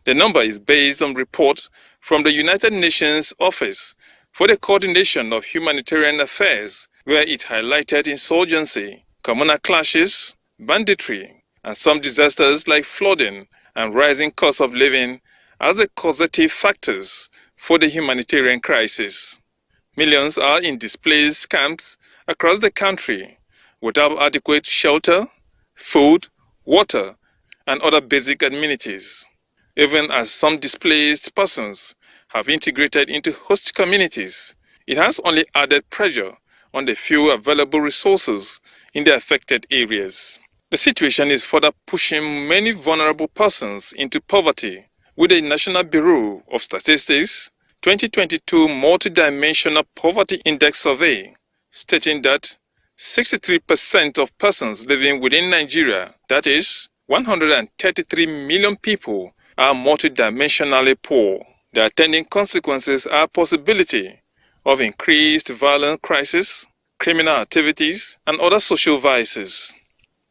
Speaker 9: The number is based on reports from the United Nations Office for the Coordination of Humanitarian Affairs, where it highlighted insurgency, communal clashes, banditry, and some disasters like flooding and rising cost of living as the causative factors for the humanitarian crisis. Millions are in displaced camps across the country without adequate shelter, food, water, and other basic amenities, even as some displaced persons have integrated into host communities. It has only added pressure on the few available resources in the affected areas. The situation is further pushing many vulnerable persons into poverty, with the National Bureau of Statistics 2022 Multidimensional Poverty Index Survey stating that 63% of persons living within Nigeria, that is, 133 million people, are multidimensionally poor. The attending consequences are possibility of increased violent crisis, criminal activities, and other social vices.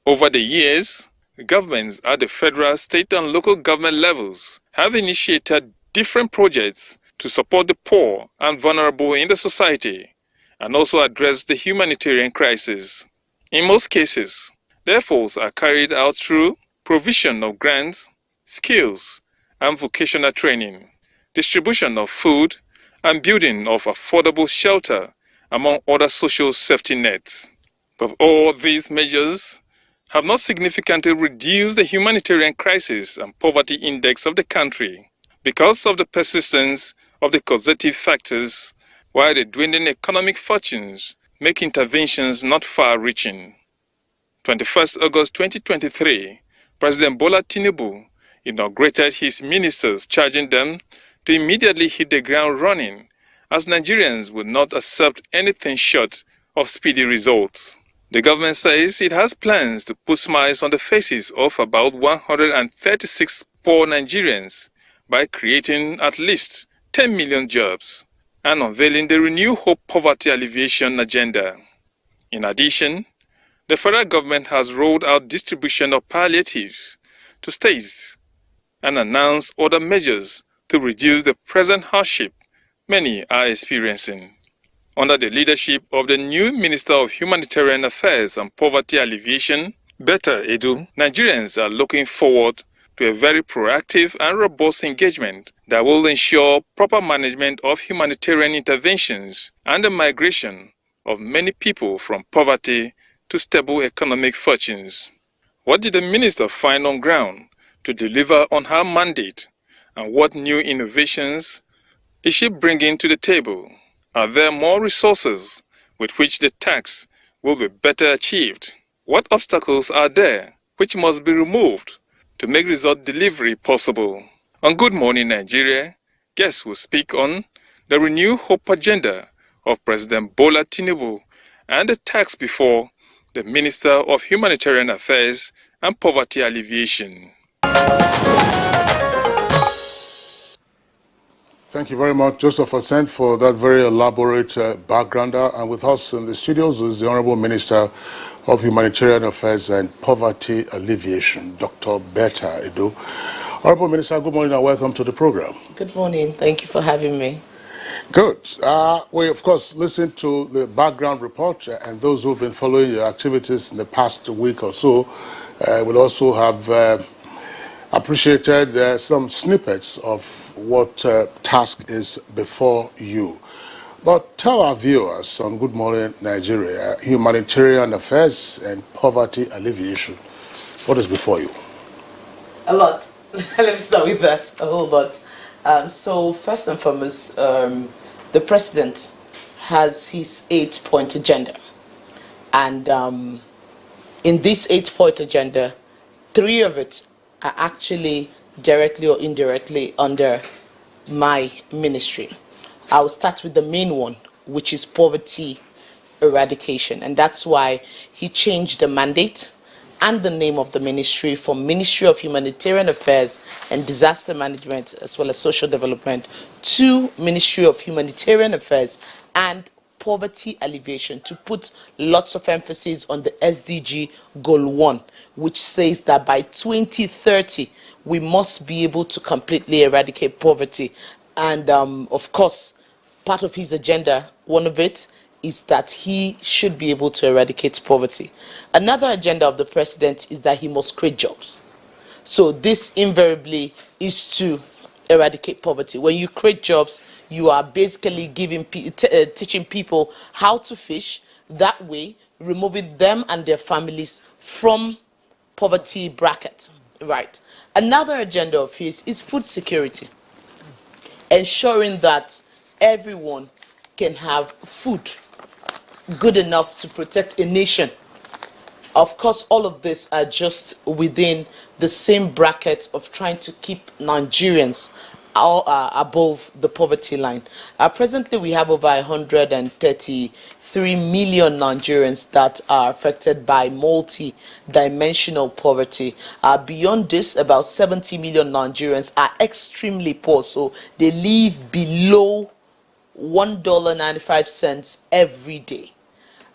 Speaker 9: Over the years, governments at the federal, state, and local government levels have initiated different projects to support the poor and vulnerable in the society, and also address the humanitarian crisis. In most cases, the efforts are carried out through provision of grants, skills, and vocational training, distribution of food, and building of affordable shelter, among other social safety nets. But all these measures have not significantly reduced the humanitarian crisis and poverty index of the country because of the persistence of the causative factors, while the dwindling economic fortunes make interventions not far-reaching. 21st August 2023, President Bola Tinubu inaugurated his ministers, charging them to immediately hit the ground running, as Nigerians would not accept anything short of speedy results. The government says it has plans to put smiles on the faces of about 136 poor Nigerians by creating at least 10 million jobs and unveiling the Renew Hope Poverty Alleviation agenda. In addition, The federal government has rolled out distribution of palliatives to states and announced other measures to reduce the present hardship many are experiencing. Under the leadership of the new Minister of Humanitarian Affairs and Poverty Alleviation, Betta Edu, Nigerians are looking forward to a very proactive and robust engagement that will ensure proper management of humanitarian interventions and the migration of many people from poverty to stable economic fortunes. What did the minister find on ground to deliver on her mandate, and what new innovations is she bringing to the table? Are there more resources with which the task will be better achieved? What obstacles are there which must be removed to make result delivery possible? On Good Morning Nigeria, guests will speak on the Renew Hope agenda of President Bola Tinubu and the task before the Minister of Humanitarian Affairs and Poverty Alleviation.
Speaker 2: Thank you very much, Joseph Ascent, for that very elaborate backgrounder. And with us in the studios is the Honorable Minister of Humanitarian Affairs and Poverty Alleviation, Dr. Betta Edu. Honorable Minister, good morning and welcome to the program.
Speaker 3: Good morning. Thank you for having me.
Speaker 2: Good. We, of course, listened to the background report, and those who have been following your activities in the past week or so will also have appreciated some snippets of what task is before you. But tell our viewers on Good Morning Nigeria, Humanitarian Affairs and Poverty Alleviation, what is before you?
Speaker 3: A lot. Let me start with that. A whole lot. So first and foremost, the president has his 8-point agenda. And in this 8-point agenda, 3 of it are actually directly or indirectly under my ministry. I will start with the main one, which is poverty eradication. And that's why he changed the mandate and the name of the ministry from Ministry of Humanitarian Affairs and Disaster Management as well as Social Development to Ministry of Humanitarian Affairs and Poverty Alleviation, to put lots of emphasis on the SDG Goal 1, which says that by 2030 we must be able to completely eradicate poverty. And of course, part of his agenda, one of it, is that he should be able to eradicate poverty. Another agenda of the president is that he must create jobs. So this invariably is to eradicate poverty. When you create jobs, you are basically teaching people how to fish, that way removing them and their families from poverty bracket. Right. Another agenda of his is food security, ensuring that everyone can have food good enough to protect a nation. Of course, all of this are just within the same bracket of trying to keep Nigerians above the poverty line. Presently, we have over 133 million Nigerians that are affected by multi-dimensional poverty. Beyond this, about 70 million Nigerians are extremely poor, so they live below $1.95 every day.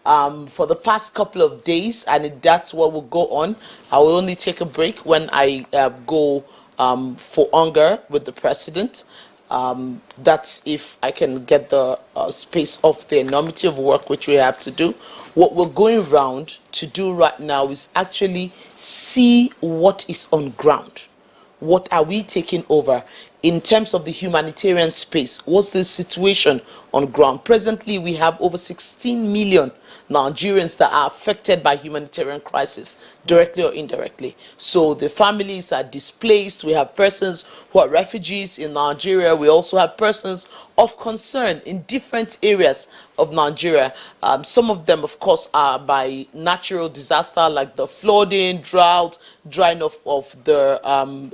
Speaker 3: For the past couple of days, and that's what will go on. I will only take a break when I go for hunger with the president. That's if I can get the space of the enormity of work which we have to do. What we're going around to do right now is actually see what is on ground. What are we taking over in terms of the humanitarian space? What's the situation on ground? Presently, we have over 16 million Nigerians that are affected by humanitarian crisis, directly or indirectly. So the families are displaced. We have persons who are refugees in Nigeria. We also have persons of concern in different areas of Nigeria. Some of them, of course, are by natural disaster like the flooding, drought, drying of the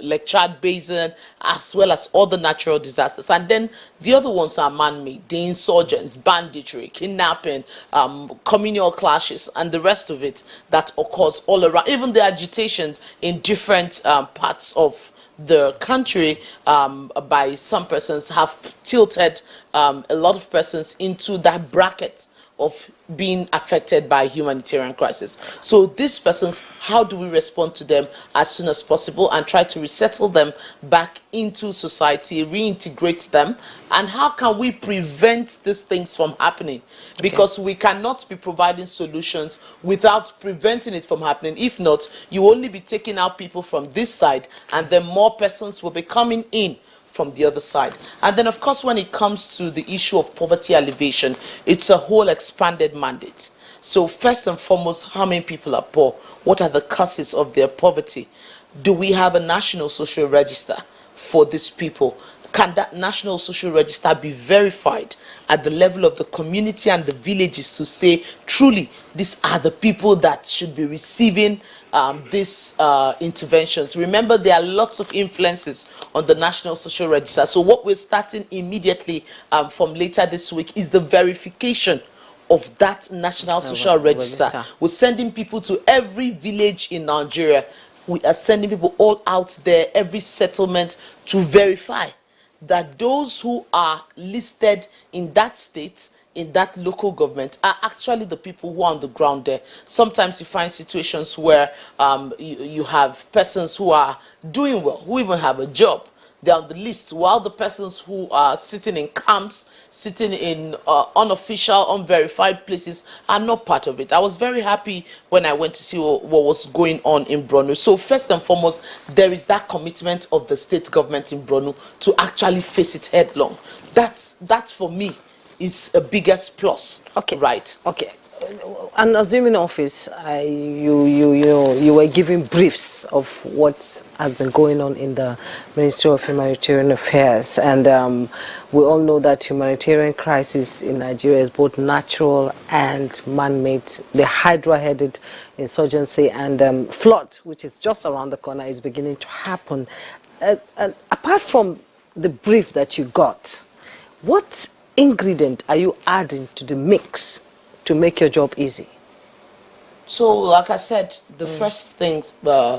Speaker 3: Lake Chad Basin, as well as other natural disasters. And then the other ones are man-made, the insurgents, banditry, kidnapping, communal clashes, and the rest of it that occurs all around. Even the agitations in different parts of the country by some persons have tilted a lot of persons into that bracket of being affected by humanitarian crisis. So these persons, how do we respond to them as soon as possible and try to resettle them back into society, reintegrate them, and how can we prevent these things from happening? Because we cannot be providing solutions without preventing it from happening. If not, you will only be taking out people from this side, and then more persons will be coming in from the other side. And then, of course, when it comes to the issue of poverty alleviation, it's a whole expanded mandate. So first and foremost, how many people are poor? What are the causes of their poverty? Do we have a national social register for these people? Can that national social register be verified at the level of the community and the villages to say, truly, these are the people that should be receiving these interventions? Remember, there are lots of influences on the national social register. So what we're starting immediately from later this week is the verification of that national social register. We're sending people to every village in Nigeria. We are sending people all out there, every settlement, to verify that those who are listed in that state, in that local government, are actually the people who are on the ground there. Sometimes you find situations where you have persons who are doing well, who even have a job. They're on the list, while the persons who are sitting in camps, sitting in unofficial, unverified places are not part of it. I was very happy when I went to see what was going on in Borno. So first and foremost, there is that commitment of the state government in Borno to actually face it headlong. That's for me is a biggest plus. Okay. Right.
Speaker 1: Okay. And assuming office, you were giving briefs of what has been going on in the Ministry of Humanitarian Affairs, and we all know that humanitarian crisis in Nigeria is both natural and man-made. The Hydra-headed insurgency and flood, which is just around the corner, is beginning to happen. And apart from the brief that you got, what ingredient are you adding to the mix to make your job easy?
Speaker 3: So, like I said, the first thing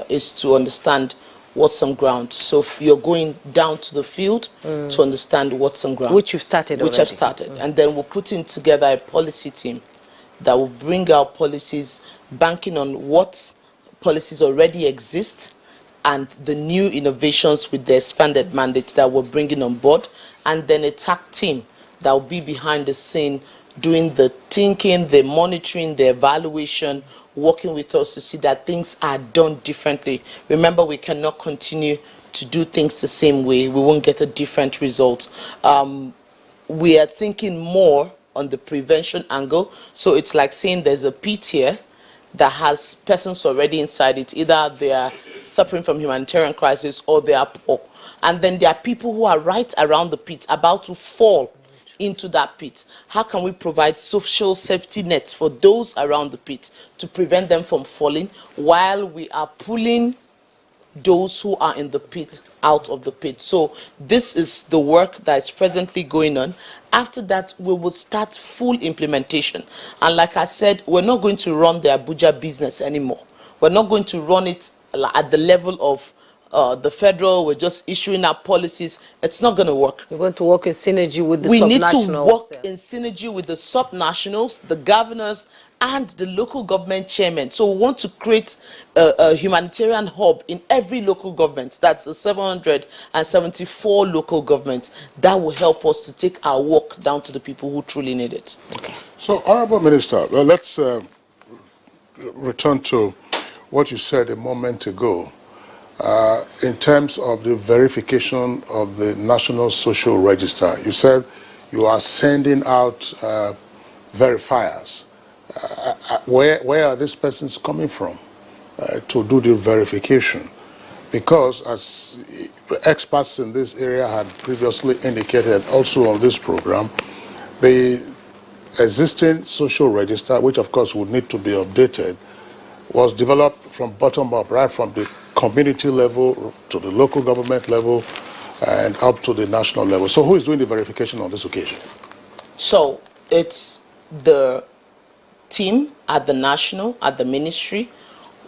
Speaker 3: is to understand what's on ground. So if you're going down to the field to understand what's on ground.
Speaker 1: Which you've started
Speaker 3: Which
Speaker 1: already.
Speaker 3: I've started. And then we're putting together a policy team that will bring out policies, banking on what policies already exist and the new innovations with the expanded mandate that we're bringing on board, and then a TAC team that will be behind the scene doing the thinking, the monitoring, the evaluation, working with us to see that things are done differently. Remember, we cannot continue to do things the same way. We won't get a different result. We are thinking more on the prevention angle. So it's like saying there's a pit here that has persons already inside it. Either they are suffering from humanitarian crisis or they are poor. And then there are people who are right around the pit, about to fall into that pit. How can we provide social safety nets for those around the pit to prevent them from falling while we are pulling those who are in the pit out of the pit? So this is the work that is presently going on. After that, we will start full implementation. And like I said, we're not going to run the Abuja business anymore. We're not going to run it at the level of the federal. We're just issuing our policies. It's not going to work.
Speaker 1: You're going to work in synergy with the
Speaker 3: We need
Speaker 1: subnationals.
Speaker 3: to work in synergy with the subnationals, the governors, and the local government chairmen. So we want to create a humanitarian hub in every local government. That's the 774 local governments. That will help us to take our work down to the people who truly need it.
Speaker 2: Okay. So, Honorable Minister, let's return to what you said a moment ago. In terms of the verification of the National Social Register, you said you are sending out verifiers. Where are these persons coming from to do the verification? Because as experts in this area had previously indicated also on this program, the existing social register, which of course would need to be updated, was developed from bottom up, right from the community level to the local government level and up to the national level. So who is doing the verification on this occasion?
Speaker 3: So it's the team at the national, at the ministry,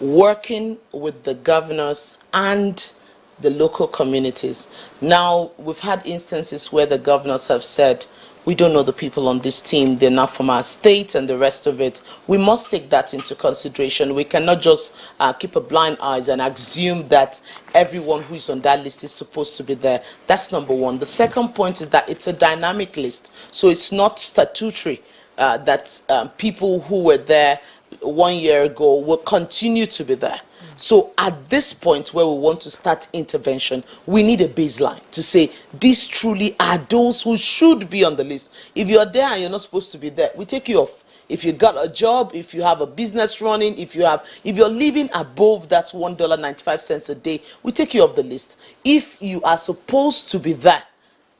Speaker 3: working with the governors and the local communities. Now, we've had instances where the governors have said, We don't know the people on this team. They're not from our state and the rest of it. We must take that into consideration. We cannot just keep a blind eye and assume that everyone who is on that list is supposed to be there. That's number one. The second point is that it's a dynamic list. So it's not statutory that people who were there 1 year ago will continue to be there. So at this point where we want to start intervention, we need a baseline to say these truly are those who should be on the list. If you're there and you're not supposed to be there, we take you off. If you got a job, if you have a business running, if you're living above that $1.95 a day, we take you off the list. If you are supposed to be there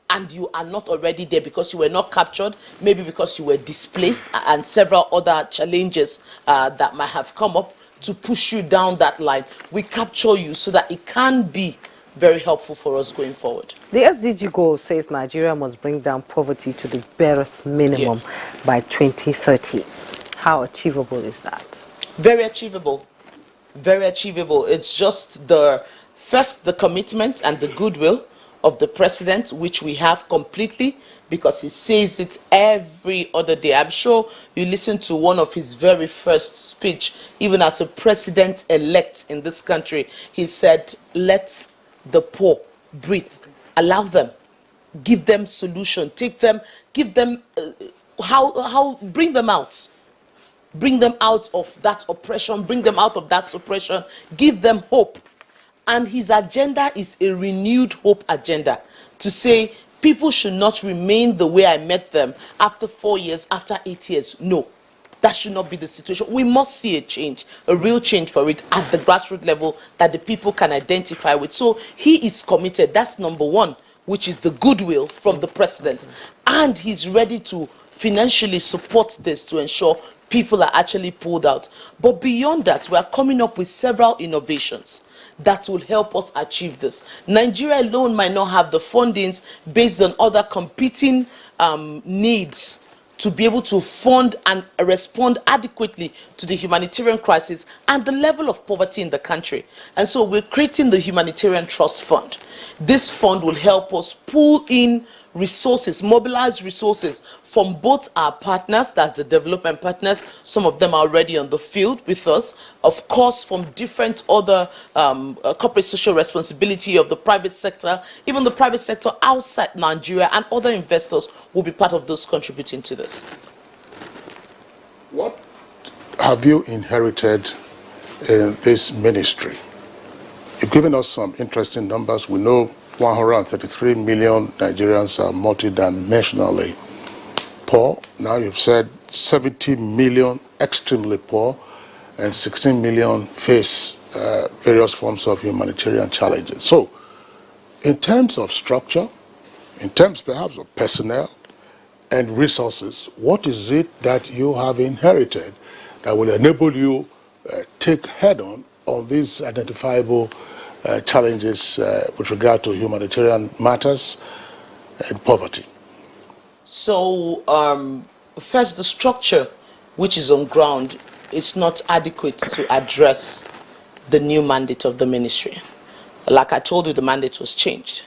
Speaker 3: and you are not already there because you were not captured, maybe because you were displaced and several other challenges that might have come up to push you down that line, we capture you so that it can be very helpful for us going forward.
Speaker 1: The SDG goal says Nigeria must bring down poverty to the barest minimum by 2030. How achievable is that?
Speaker 3: Very achievable. Very achievable. It's just the commitment and the goodwill of the president, which we have completely, because he says it every other day. I'm sure you listened to one of his very first speech, even as a president-elect in this country. He said, let the poor breathe. Allow them. Give them solution. Take them, give them, bring them out. Bring them out of that oppression. Bring them out of that suppression. Give them hope. And his agenda is a renewed hope agenda, to say people should not remain the way I met them after 4 years, after 8 years. No, that should not be the situation. We must see a change, a real change for it at the grassroots level that the people can identify with. So he is committed. That's number one, which is the goodwill from the president. And he's ready to financially support this to ensure people are actually pulled out. But beyond that, we are coming up with several innovations that will help us achieve this. Nigeria alone might not have the fundings based on other competing needs to be able to fund and respond adequately to the humanitarian crisis and the level of poverty in the country. And so we're creating the Humanitarian Trust Fund. This fund will help us pull in resources, mobilize resources from both our partners, that's the development partners, some of them are already on the field with us, of course from different other corporate social responsibility of the private sector, even the private sector outside Nigeria, and other investors will be part of those contributing to this.
Speaker 2: What have you inherited in this ministry? You've given us some interesting numbers. We know 133 million Nigerians are multidimensionally poor. Now you've said 70 million extremely poor and 16 million face various forms of humanitarian challenges. So in terms of structure, in terms perhaps of personnel and resources, what is it that you have inherited that will enable you take head-on these identifiable challenges with regard to humanitarian matters and poverty?
Speaker 3: So first, the structure which is on ground is not adequate to address the new mandate of the ministry. Like I told you, the mandate was changed,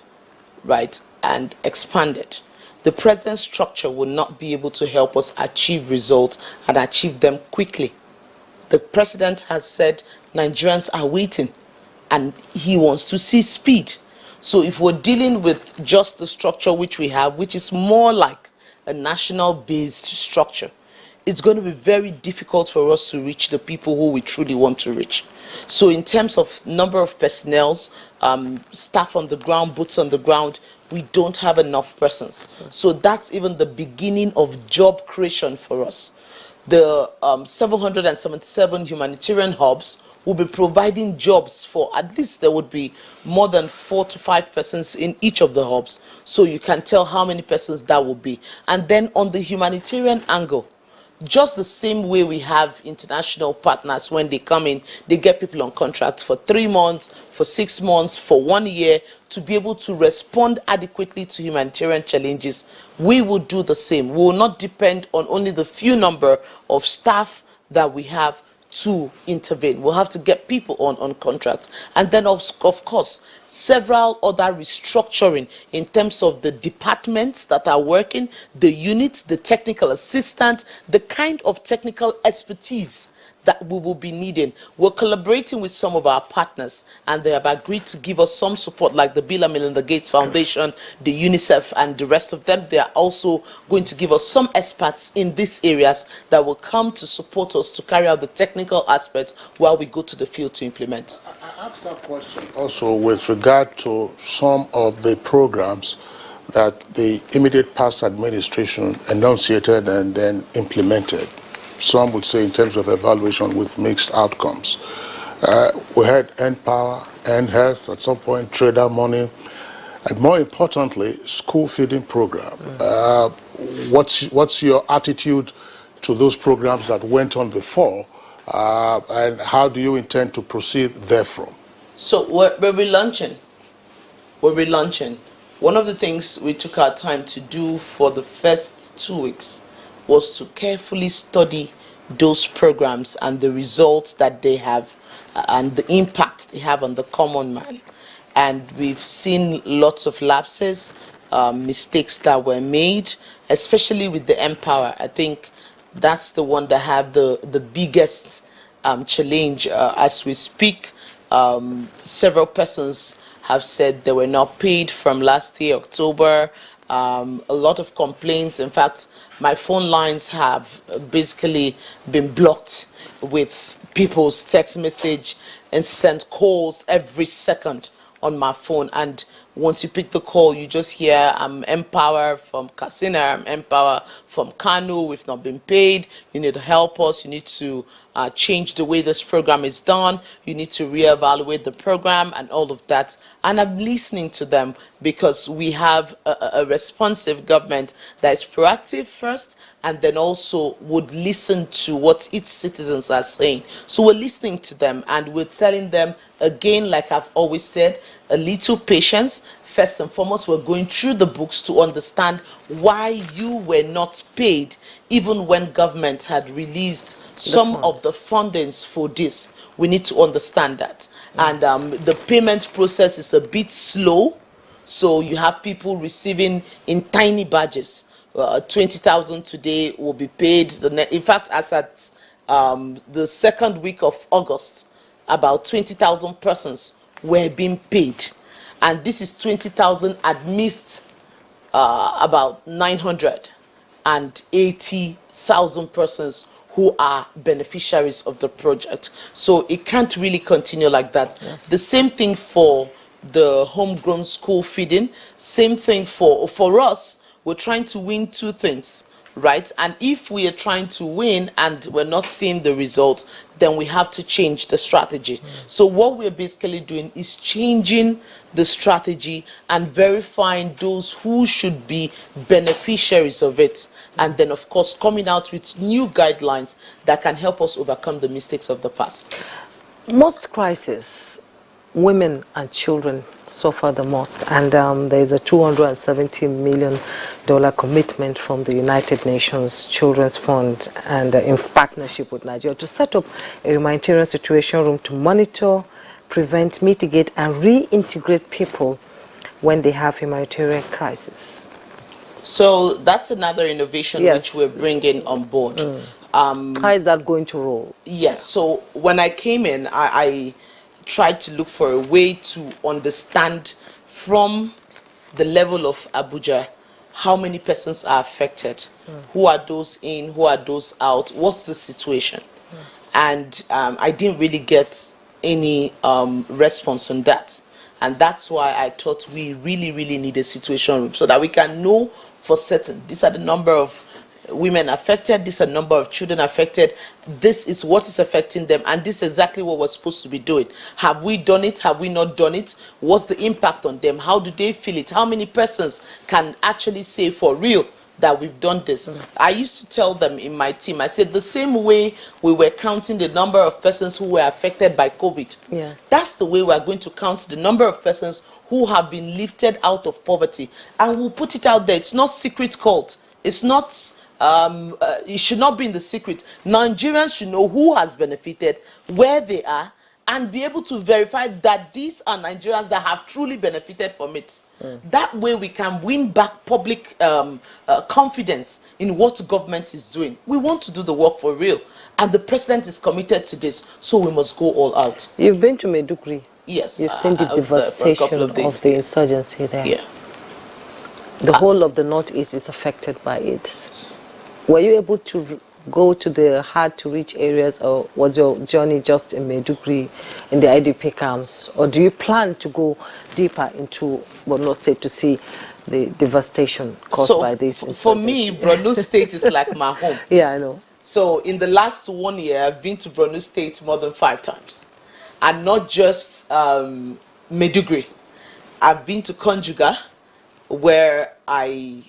Speaker 3: right, and expanded. The present structure will not be able to help us achieve results and achieve them quickly. The president has said Nigerians are waiting, and he wants to see speed. So if we're dealing with just the structure which we have, which is more like a national-based structure, it's going to be very difficult for us to reach the people who we truly want to reach. So in terms of number of personnel, staff on the ground, boots on the ground, we don't have enough persons. So that's even the beginning of job creation for us. The 777 humanitarian hubs will be providing jobs for at least there would be more than 4 to 5 persons in each of the hubs. So you can tell how many persons that will be. And then on the humanitarian angle, just the same way we have international partners, when they come in, they get people on contracts for 3 months, for 6 months, for 1 year, to be able to respond adequately to humanitarian challenges. We will do the same. We will not depend on only the few number of staff that we have to intervene. We'll have to get people on contracts. And then, of course, several other restructuring in terms of the departments that are working, the units, the technical assistants, the kind of technical expertise that we will be needing. We're collaborating with some of our partners, and they have agreed to give us some support, like the Bill and Melinda Gates Foundation, the UNICEF, and the rest of them. They are also going to give us some experts in these areas that will come to support us to carry out the technical aspects while we go to the field to implement.
Speaker 2: I asked that question also with regard to some of the programs that the immediate past administration enunciated and then implemented. Some would say in terms of evaluation with mixed outcomes. We had NPower, NHealth, at some point Trader Money, and more importantly, school feeding program. What's your attitude to those programs that went on before, and how do you intend to proceed therefrom?
Speaker 3: So we're relaunching. We're relaunching. One of the things we took our time to do for the first 2 weeks was to carefully study those programs and the results that they have and the impact they have on the common man. And we've seen lots of lapses, mistakes that were made, especially with the Empower. I think that's the one that had the biggest challenge as we speak. Several persons have said they were not paid from last year, October. A lot of complaints. In fact, my phone lines have basically been blocked with people's text message and sent calls every second on my phone. And once you pick the call, you just hear, I'm Empower from Katsina, I'm Empower from Kano, we've not been paid, you need to help us, you need to change the way this program is done, you need to reevaluate the program and all of that. And I'm listening to them because we have a responsive government that is proactive first and then also would listen to what its citizens are saying. So we're listening to them and we're telling them, again, like I've always said, a little patience. First and foremost, we're going through the books to understand why you were not paid, even when government had released some of the fundings for this. We need to understand that. And the payment process is a bit slow, so you have people receiving in tiny badges. 20,000 today will be paid. In fact, as at the second week of August, about 20,000 persons were being paid. And this is 20,000 amidst about 980,000 persons who are beneficiaries of the project. So it can't really continue like that. Yes. The same thing for the homegrown school feeding. Same thing for us. We're trying to win two things, right? And if we are trying to win and we're not seeing the results, then we have to change the strategy. So what we're basically doing is changing the strategy and verifying those who should be beneficiaries of it. And then, of course, coming out with new guidelines that can help us overcome the mistakes of the past.
Speaker 1: Most crises, women and children suffer the most, and there's a $270 million commitment from the United Nations Children's Fund and in partnership with Nigeria to set up a humanitarian situation room to monitor, prevent, mitigate and reintegrate people when they have humanitarian crisis.
Speaker 3: So that's another innovation which we're bringing on board.
Speaker 1: How is that going to roll?
Speaker 3: Yes, so when I came in, I tried to look for a way to understand from the level of Abuja how many persons are affected, who are those in, who are those out, what's the situation. And I didn't really get any response on that. And that's why I thought we really need a situation room so that we can know for certain these are the number of women affected, this is a number of children affected, this is what is affecting them, and this is exactly what we're supposed to be doing. Have we done it? Have we not done it? What's the impact on them? How do they feel it? How many persons can actually say for real that we've done this? I used to tell them in my team, I said the same way we were counting the number of persons who were affected by COVID, that's the way we're going to count the number of persons who have been lifted out of poverty. And we'll put it out there. It's not secret cult. It's not it should not be in the secret. Nigerians should know who has benefited, where they are, and be able to verify that these are Nigerians that have truly benefited from it. That way we can win back public confidence in what government is doing. We want to do the work for real, and the president is committed to this, so we must go all out.
Speaker 1: You've been to Maiduguri.
Speaker 3: Yes.
Speaker 1: You've seen the
Speaker 3: I was there for a couple
Speaker 1: devastation of the insurgency there.
Speaker 3: Yeah.
Speaker 1: The whole of the Northeast is affected by it. Were you able to go to the hard-to-reach areas, or was your journey just in Maiduguri, in the IDP camps? Or do you plan to go deeper into Borno State to see the devastation caused by this?
Speaker 3: For me, Borno State is like my home.
Speaker 1: Yeah, I know.
Speaker 3: So in the last 1 year, I've been to Borno State more than 5 times. And not just Maiduguri. I've been to Konjuga, where I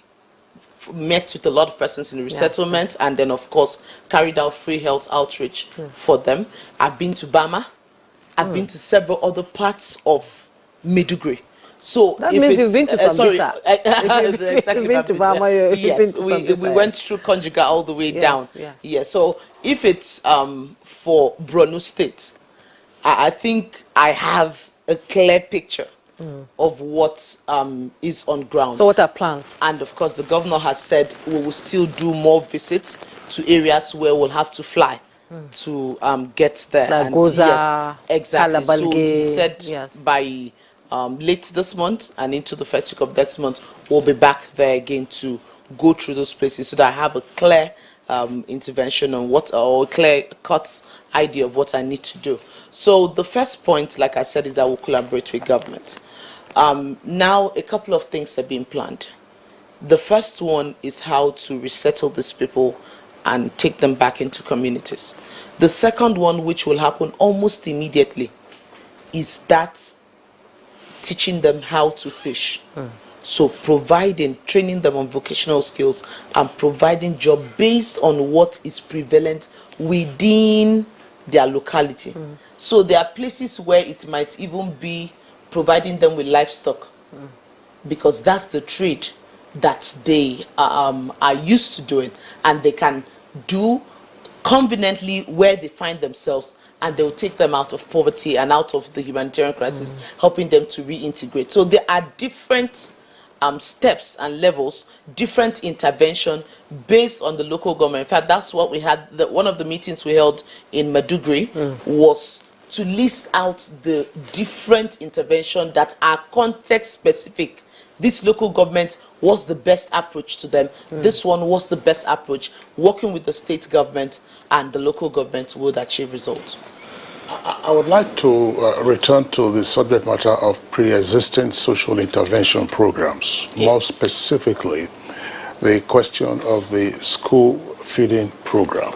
Speaker 3: met with a lot of persons in the resettlement, and then of course carried out free health outreach for them. I've been to Bama. I've been to several other parts of Maiduguri. So
Speaker 1: that means you've been to Sambisa.
Speaker 3: Exactly,
Speaker 1: been to Bama,
Speaker 3: yes, we went through Konjuga all the way down. Yes. So if it's for Borno State, I think I have a clear picture of what is on ground.
Speaker 1: So what are plans?
Speaker 3: And of course the governor has said we will still do more visits to areas where we'll have to fly to get there.
Speaker 1: Like
Speaker 3: And
Speaker 1: Goza,
Speaker 3: yes, exactly. So he said
Speaker 1: yes,
Speaker 3: by late this month and into the first week of next month, we'll be back there again to go through those places so that I have a clear intervention on what, or a clear cut idea of what I need to do. So the first point, like I said, is that we'll collaborate with government. Now, a couple of things are being planned. The first one is how to resettle these people and take them back into communities. The second one, which will happen almost immediately, is that teaching them how to fish. So training them on vocational skills and providing job based on what is prevalent within their locality. So there are places where it might even be providing them with livestock, because that's the trade that they are used to doing, and they can do conveniently where they find themselves, and they will take them out of poverty and out of the humanitarian crisis, helping them to reintegrate. So there are different steps and levels, different intervention based on the local government. In fact, that's what we had, one of the meetings we held in Maiduguri was to list out the different intervention that are context specific. This local government was the best approach to them. This one was the best approach. Working with the state government and the local government would achieve results.
Speaker 2: I would like to return to the subject matter of pre-existing social intervention programs, more specifically the question of the school feeding program.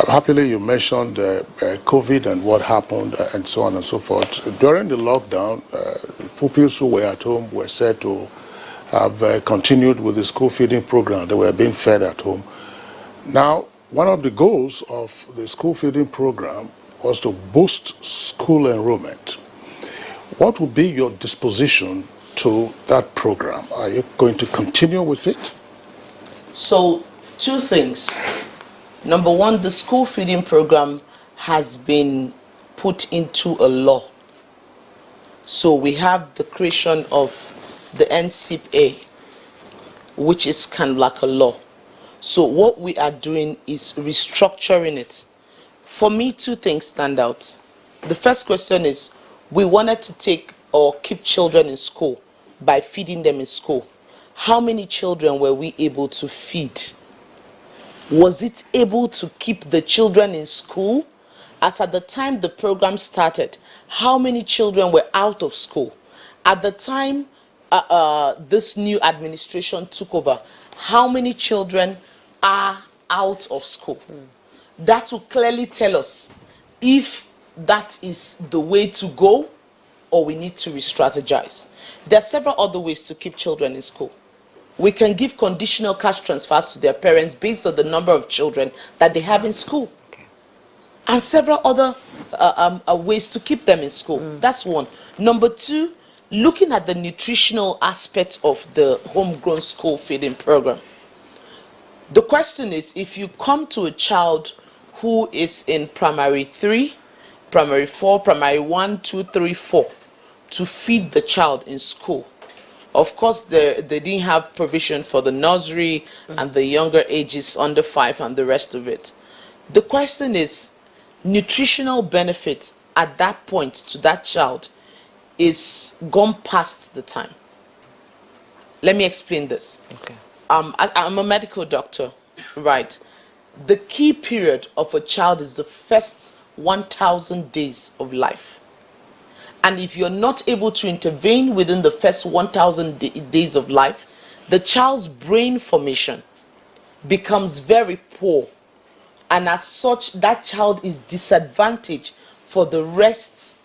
Speaker 2: Happily, you mentioned COVID and what happened and so on and so forth. During the lockdown, pupils who were at home were said to have continued with the school feeding program. They were being fed at home. Now, one of the goals of the school feeding program was to boost school enrollment. What would be your disposition to that program? Are you going to continue with it?
Speaker 3: So, 2 things. Number 1, the school feeding program has been put into a law. So we have the creation of the NCPA, which is kind of like a law. So what we are doing is restructuring it. For me, 2 things stand out. The first question is, we wanted to take or keep children in school by feeding them in school. How many children were we able to feed? Was it able to keep the children in school? As at the time the program started, how many children were out of school? At the time this new administration took over, how many children are out of school? That will clearly tell us if that is the way to go or we need to re-strategize. There are several other ways to keep children in school. We can give conditional cash transfers to their parents based on the number of children that they have in school. And several other ways to keep them in school. That's one. Number 2, looking at the nutritional aspect of the homegrown school feeding program. The question is, if you come to a child who is in primary 3, primary 4, primary 1, 2, 3, 4, to feed the child in school. Of course, they didn't have provision for the nursery and the younger ages under 5 and the rest of it. The question is, nutritional benefit at that point to that child is gone past the time. Let me explain this.
Speaker 1: Okay.
Speaker 3: I'm a medical doctor, right? The key period of a child is the first 1,000 days of life. And if you're not able to intervene within the first 1,000 days of life, the child's brain formation becomes very poor. And as such, that child is disadvantaged for the rest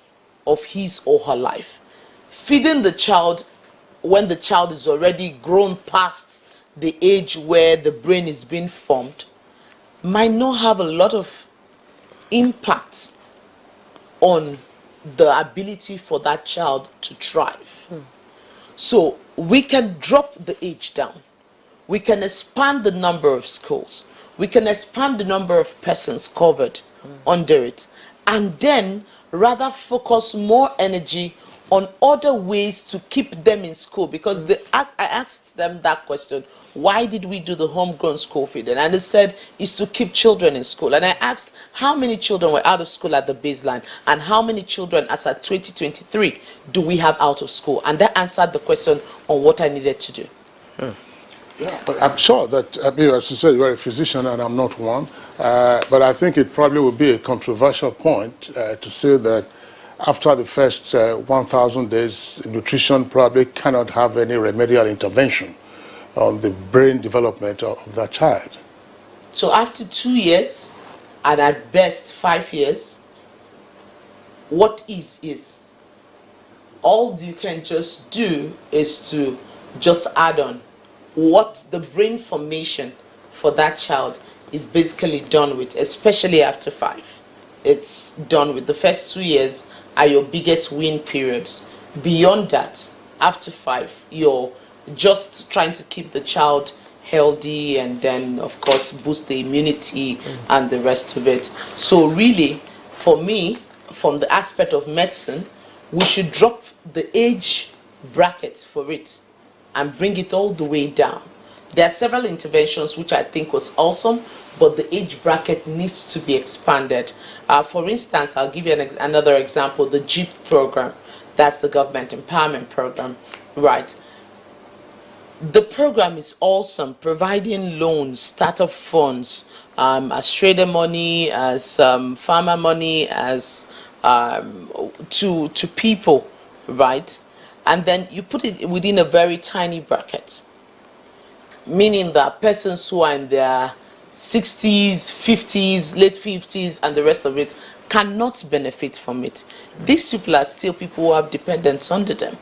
Speaker 3: of his or her life. Feeding the child when the child is already grown past the age where the brain is being formed might not have a lot of impact on the ability for that child to thrive. So we can drop the age down. We can expand the number of schools. We can expand the number of persons covered under it. And then rather focus more energy on other ways to keep them in school. Because I asked them that question, why did we do the homegrown school feeding? And they said, it's to keep children in school. And I asked, how many children were out of school at the baseline? And how many children, as at 2023, do we have out of school? And that answered the question on what I needed to do.
Speaker 2: Yeah, but I'm sure that, as you said, you're a physician and I'm not one, but I think it probably would be a controversial point to say that after the first 1,000 days, nutrition probably cannot have any remedial intervention on the brain development of that child.
Speaker 3: So after 2 years, and at best 5 years, what is. All you can just do is to just add on what the brain formation for that child is basically done with, especially after 5. It's done with. The first 2 years are your biggest win periods. Beyond that, after 5, you're just trying to keep the child healthy and then, of course, boost the immunity and the rest of it. So really, for me, from the aspect of medicine, we should drop the age bracket for it and bring it all the way down. There are several interventions which I think was awesome, but the age bracket needs to be expanded. For instance, I'll give you another example, the JEEP program. That's the Government Empowerment Program, right? The program is awesome, providing loans, startup funds, as trader money, as farmer money, as to people, right? And then you put it within a very tiny bracket, meaning that persons who are in their 60s, 50s, late 50s, and the rest of it cannot benefit from it. These people are still people who have dependents under them.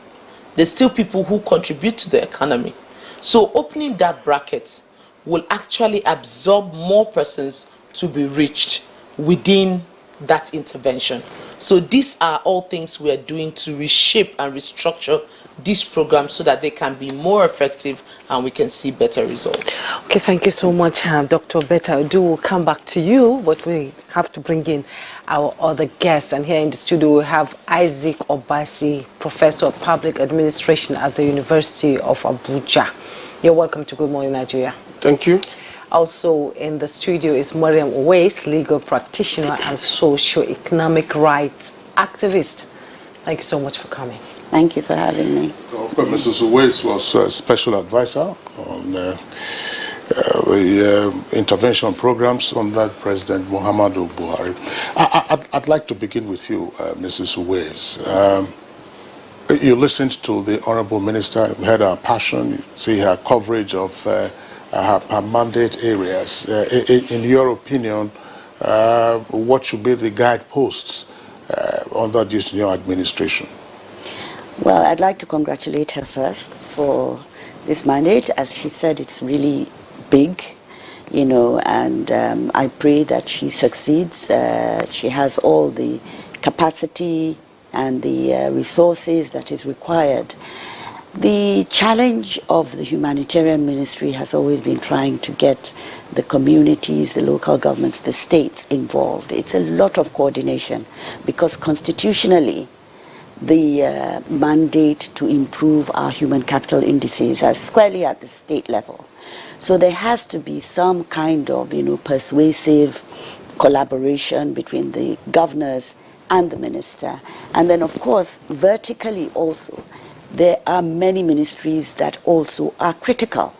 Speaker 3: They're still people who contribute to the economy. So opening that bracket will actually absorb more persons to be reached within that intervention. So these are all things we are doing to reshape and restructure this program so that they can be more effective and we can see better results.
Speaker 1: Okay, thank you so much, Dr. Betta. We'll come back to you, but we have to bring in our other guests. And here in the studio, we have Isaac Obashi, Professor of Public Administration at the University of Abuja. You're welcome to Good Morning Nigeria.
Speaker 10: Thank you.
Speaker 1: Also in the studio is Mariam Owais, legal practitioner and socio-economic rights activist. Thank you so much for coming.
Speaker 12: Thank you for having me.
Speaker 2: Of course, Mrs. Owais was a special advisor on the intervention programs under President Muhammadu Buhari. I'd like to begin with you, Mrs. Owais. You listened to the Honorable Minister, you heard her passion, you see her coverage of her mandate areas. In your opinion, what should be the guideposts under this new administration?
Speaker 12: Well, I'd like to congratulate her first for this mandate. As she said, it's really big, you know, and I pray that she succeeds. She has all the capacity and the resources that is required. The challenge of the humanitarian ministry has always been trying to get the communities, the local governments, the states involved. It's a lot of coordination because constitutionally, the mandate to improve our human capital indices are squarely at the state level. So there has to be some kind of, persuasive collaboration between the governors and the minister. And then, of course, vertically also, there are many ministries that also are critical,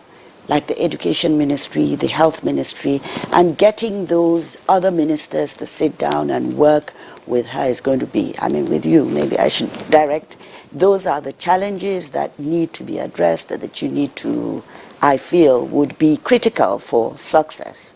Speaker 12: like the education ministry, the health ministry, and getting those other ministers to sit down and work with her is going to be, with you, maybe I should direct. Those are the challenges that need to be addressed, that you need to, I feel, would be critical for success.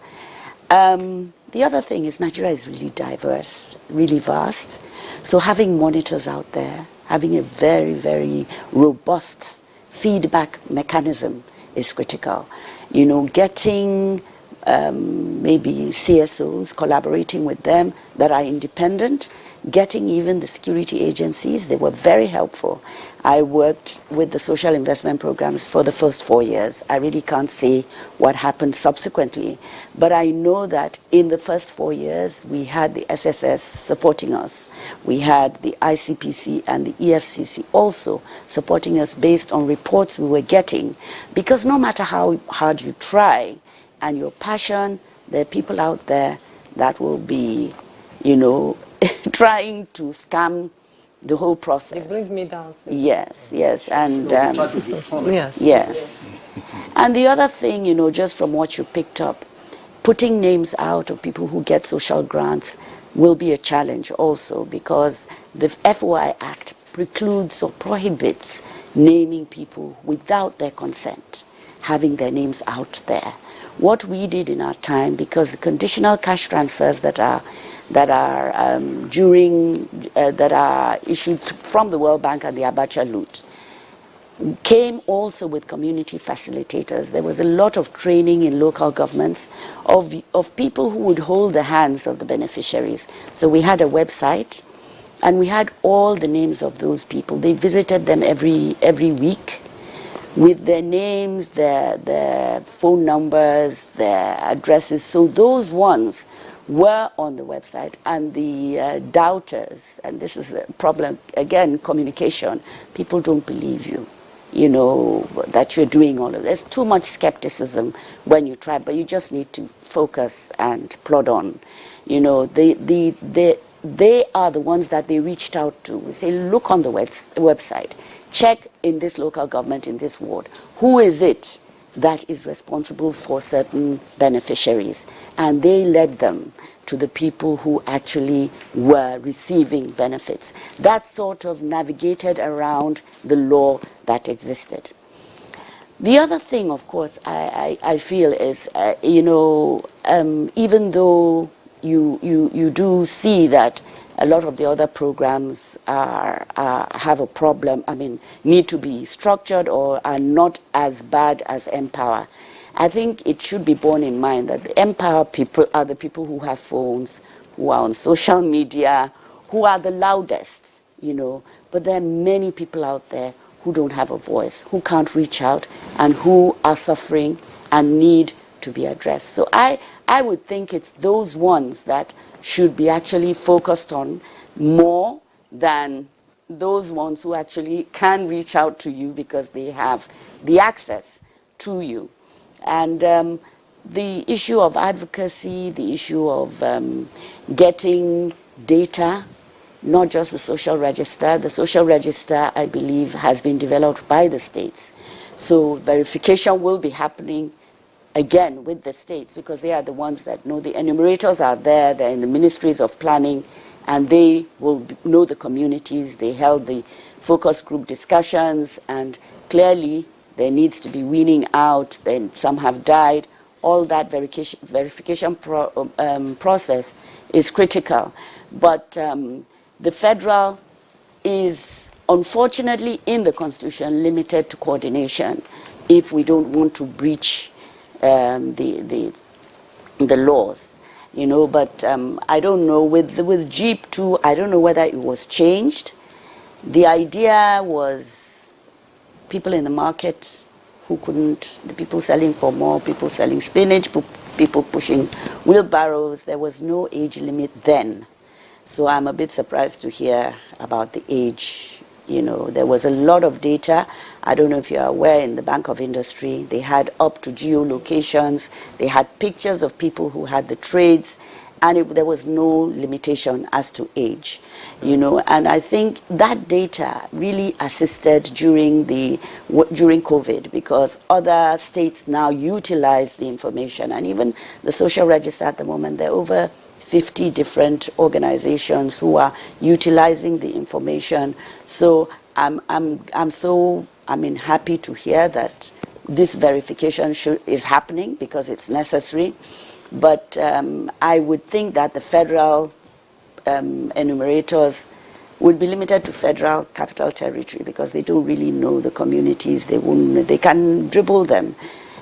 Speaker 12: The other thing is Nigeria is really diverse, really vast. So having monitors out there, having a very, very robust feedback mechanism is critical. Getting maybe CSOs, collaborating with them that are independent, getting even the security agencies, they were very helpful. I worked with the social investment programs for the first 4 years. I really can't say what happened subsequently, but I know that in the first 4 years, we had the SSS supporting us. We had the ICPC and the EFCC also supporting us based on reports we were getting, because no matter how hard you try and your passion, there are people out there that will be, trying to scam the whole process.
Speaker 1: They bring me down. So.
Speaker 12: Yes, and
Speaker 2: try to be funny.
Speaker 12: yes. And the other thing, just from what you picked up, putting names out of people who get social grants will be a challenge also, because the FOI Act precludes or prohibits naming people without their consent, having their names out there. What we did in our time, because the conditional cash transfers that are issued from the World Bank and the Abuja loot came also with community facilitators. There was a lot of training in local governments of people who would hold the hands of the beneficiaries. So we had a website, and we had all the names of those people. They visited them every week with their names, their phone numbers, their addresses. So those ones were on the website, and the doubters, and this is a problem, again, communication, people don't believe you, that you're doing all of this. There's too much skepticism when you try, but you just need to focus and plod on. They are the ones that they reached out to. We say, look on the website, check in this local government, in this ward, who is it that is responsible for certain beneficiaries, and they led them to the people who actually were receiving benefits. That sort of navigated around the law that existed. The other thing, of course, I feel is, even though you do see that a lot of the other programs have a problem, need to be structured or are not as bad as Empower. I think it should be borne in mind that the Empower people are the people who have phones, who are on social media, who are the loudest, but there are many people out there who don't have a voice, who can't reach out, and who are suffering and need to be addressed. So I would think it's those ones that should be actually focused on more than those ones who actually can reach out to you because they have the access to you. And the issue of advocacy, the issue of getting data, not just the social register. The social register, I believe, has been developed by the states. So verification will be happening again with the states, because they are the ones that know. The enumerators are there, they're in the ministries of planning, and they will know the communities. They held the focus group discussions, and clearly there needs to be weaning out. Then some have died. All that verification process is critical. But the federal is, unfortunately, in the Constitution, limited to coordination if we don't want to breach the laws, but I don't know, with Jeep too, I don't know whether it was changed. The idea was people in the market who couldn't, the people selling pomo, people selling spinach, people pushing wheelbarrows. There was no age limit then. So I'm a bit surprised to hear about the age. You know, there was a lot of data. I don't know if you're aware, in the Bank of Industry, they had up to geolocations, they had pictures of people who had the trades, and there was no limitation as to age, you know. And I think that data really assisted during COVID, because other states now utilize the information, and even the social register at the moment, there are over 50 different organizations who are utilizing the information. So I'm happy to hear that this verification is happening, because it's necessary. But I would think that the federal enumerators would be limited to federal capital territory, because they don't really know the communities. They can dribble them.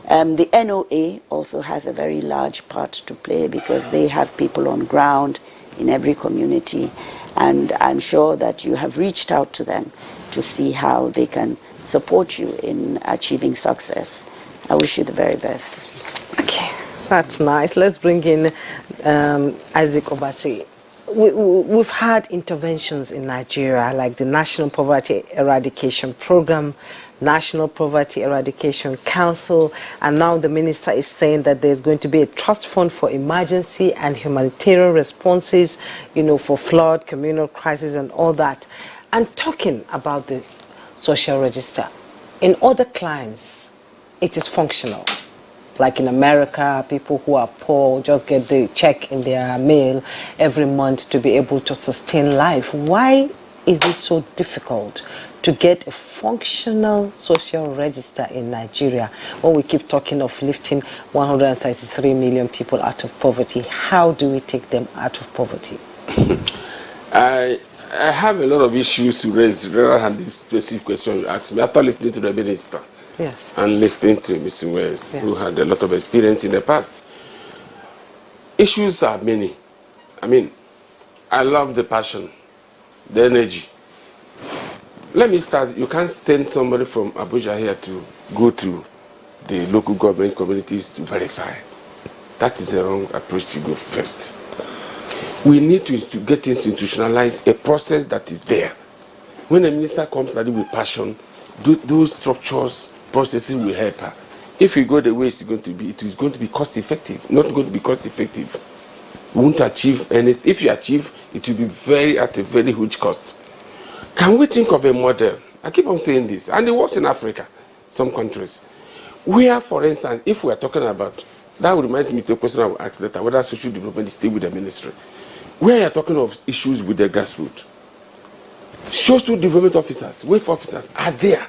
Speaker 12: The NOA also has a very large part to play, because they have people on ground in every community, and I'm sure that you have reached out to them to see how they can support you in achieving success. I wish you the very best.
Speaker 1: Okay, that's nice. Let's bring in Isaac Obasi. We've had interventions in Nigeria, like the National Poverty Eradication Program, National Poverty Eradication Council, and now the minister is saying that there's going to be a trust fund for emergency and humanitarian responses, you know, for flood, communal crisis, and all that. And talking about the social register, in other climes, it is functional. Like in America, people who are poor just get the check in their mail every month to be able to sustain life. Why is it so difficult to get a functional social register in Nigeria when we keep talking of lifting 133 million people out of poverty? How do we take them out of poverty?
Speaker 10: I have a lot of issues to raise rather than this specific question you asked me. After listening to the minister,
Speaker 1: yes,
Speaker 10: and listening to Mr. West, yes, who had a lot of experience in the past, issues are many. I mean, I love the passion, the energy. Let me start. You can't send somebody from Abuja here to go to the local government communities to verify. That is the wrong approach to go first. We need to get institutionalized a process that is there. When a minister comes with passion, those structures, processes will help her. If you go the way it's going to be, it is going to be cost effective, not going to be cost effective. We won't achieve anything. If you achieve, it will be at a very huge cost. Can we think of a model? I keep on saying this, and it works in Africa, some countries, where, for instance, if we are talking about, that would remind me of the question I will ask later, whether social development is still with the ministry. Where you are talking of issues with the grassroots, social development officers, welfare officers are there.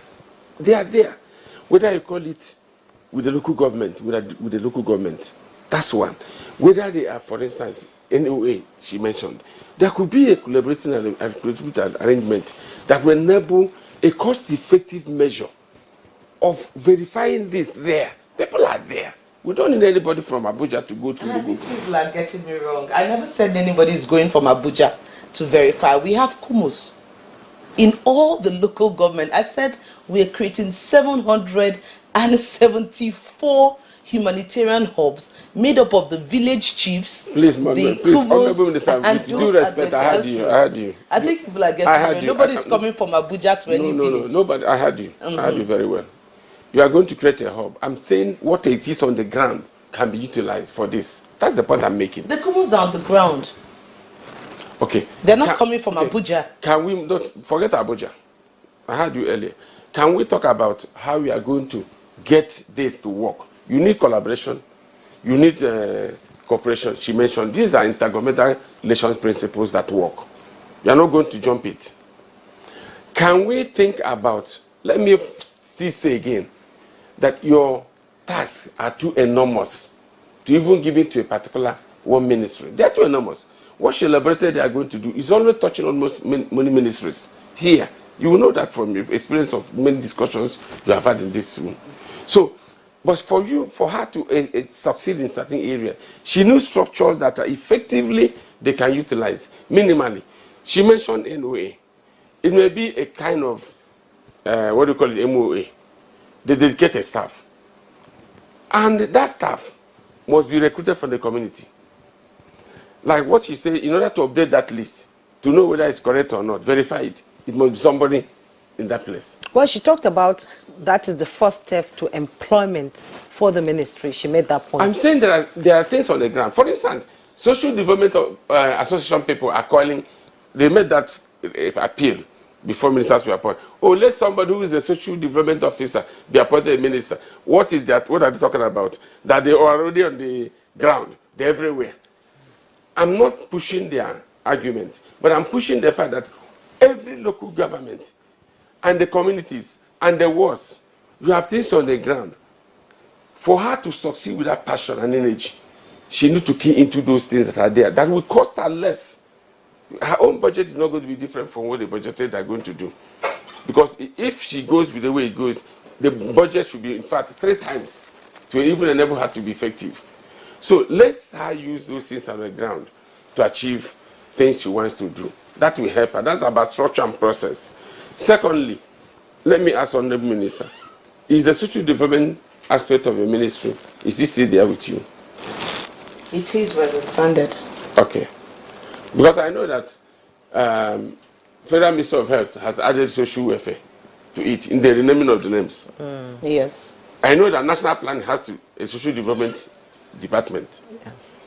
Speaker 10: They are there. Whether you call it with the local government, with the local government, that's one. Whether they are, for instance, NOA, she mentioned, there could be a collaborative arrangement that will enable a cost-effective measure of verifying this there. People are there. We don't need anybody from Abuja to go to the group.
Speaker 3: People are getting me wrong. I never said anybody is going from Abuja to verify. We have KUMUS in all the local government. I said we are creating 774 humanitarian hubs made up of the village chiefs.
Speaker 10: Please, Honorable Minister, with due respect, I heard you.
Speaker 3: I think people are getting me. Nobody's coming from Abuja to any village.
Speaker 10: No, nobody. I heard you. I heard you very well. You are going to create a hub. I'm saying what exists on the ground can be utilized for this. That's the point I'm making.
Speaker 3: The KUMUS are on the ground.
Speaker 10: Okay.
Speaker 3: They're not coming from Abuja.
Speaker 10: Can we not forget Abuja? I heard you earlier. Can we talk about how we are going to get this to work? You need collaboration. You need cooperation. She mentioned these are intergovernmental relations principles that work. You are not going to jump it. Can we think about, let me say again, that your tasks are too enormous to even give it to a particular one ministry. They are too enormous. What she elaborated they are going to do is always touching almost many ministries. Here, you will know that from your experience of many discussions you have had in this room. So, but for her to succeed in certain areas, she knew structures that are effectively they can utilize minimally. She mentioned NOA. It may be a kind of what do you call it, MOA. They dedicate a staff. And that staff must be recruited from the community. Like what you say, in order to update that list, to know whether it's correct or not, verify it, it must be somebody in that place.
Speaker 1: Well, she talked about that is the first step to employment for the ministry. She made that point.
Speaker 10: I'm saying there are things on the ground. For instance, social development association people are calling, they made that appeal before ministers were appointed. Oh, let somebody who is a social development officer be appointed a minister. What is that? What are they talking about? That they are already on the ground. They're everywhere. I'm not pushing their argument, but I'm pushing the fact that every local government and the communities and the wards, you have things on the ground. For her to succeed with that passion and energy, she needs to key into those things that are there. That will cost her less. Her own budget is not going to be different from what the budgeted are going to do. Because if she goes with the way it goes, the budget should be, in fact, 3 times to even enable her to be effective. So let's her use those things on the ground to achieve things she wants to do. That will help her. That's about structure and process. Secondly, let me ask Honorable Minister, is the social development aspect of your ministry, is this still there with you?
Speaker 3: It is, was expanded.
Speaker 10: Okay. Because I know that Federal Minister of Health has added social welfare to it in the renaming of the names.
Speaker 3: Yes.
Speaker 10: I know that National Plan has a social development department. Yes.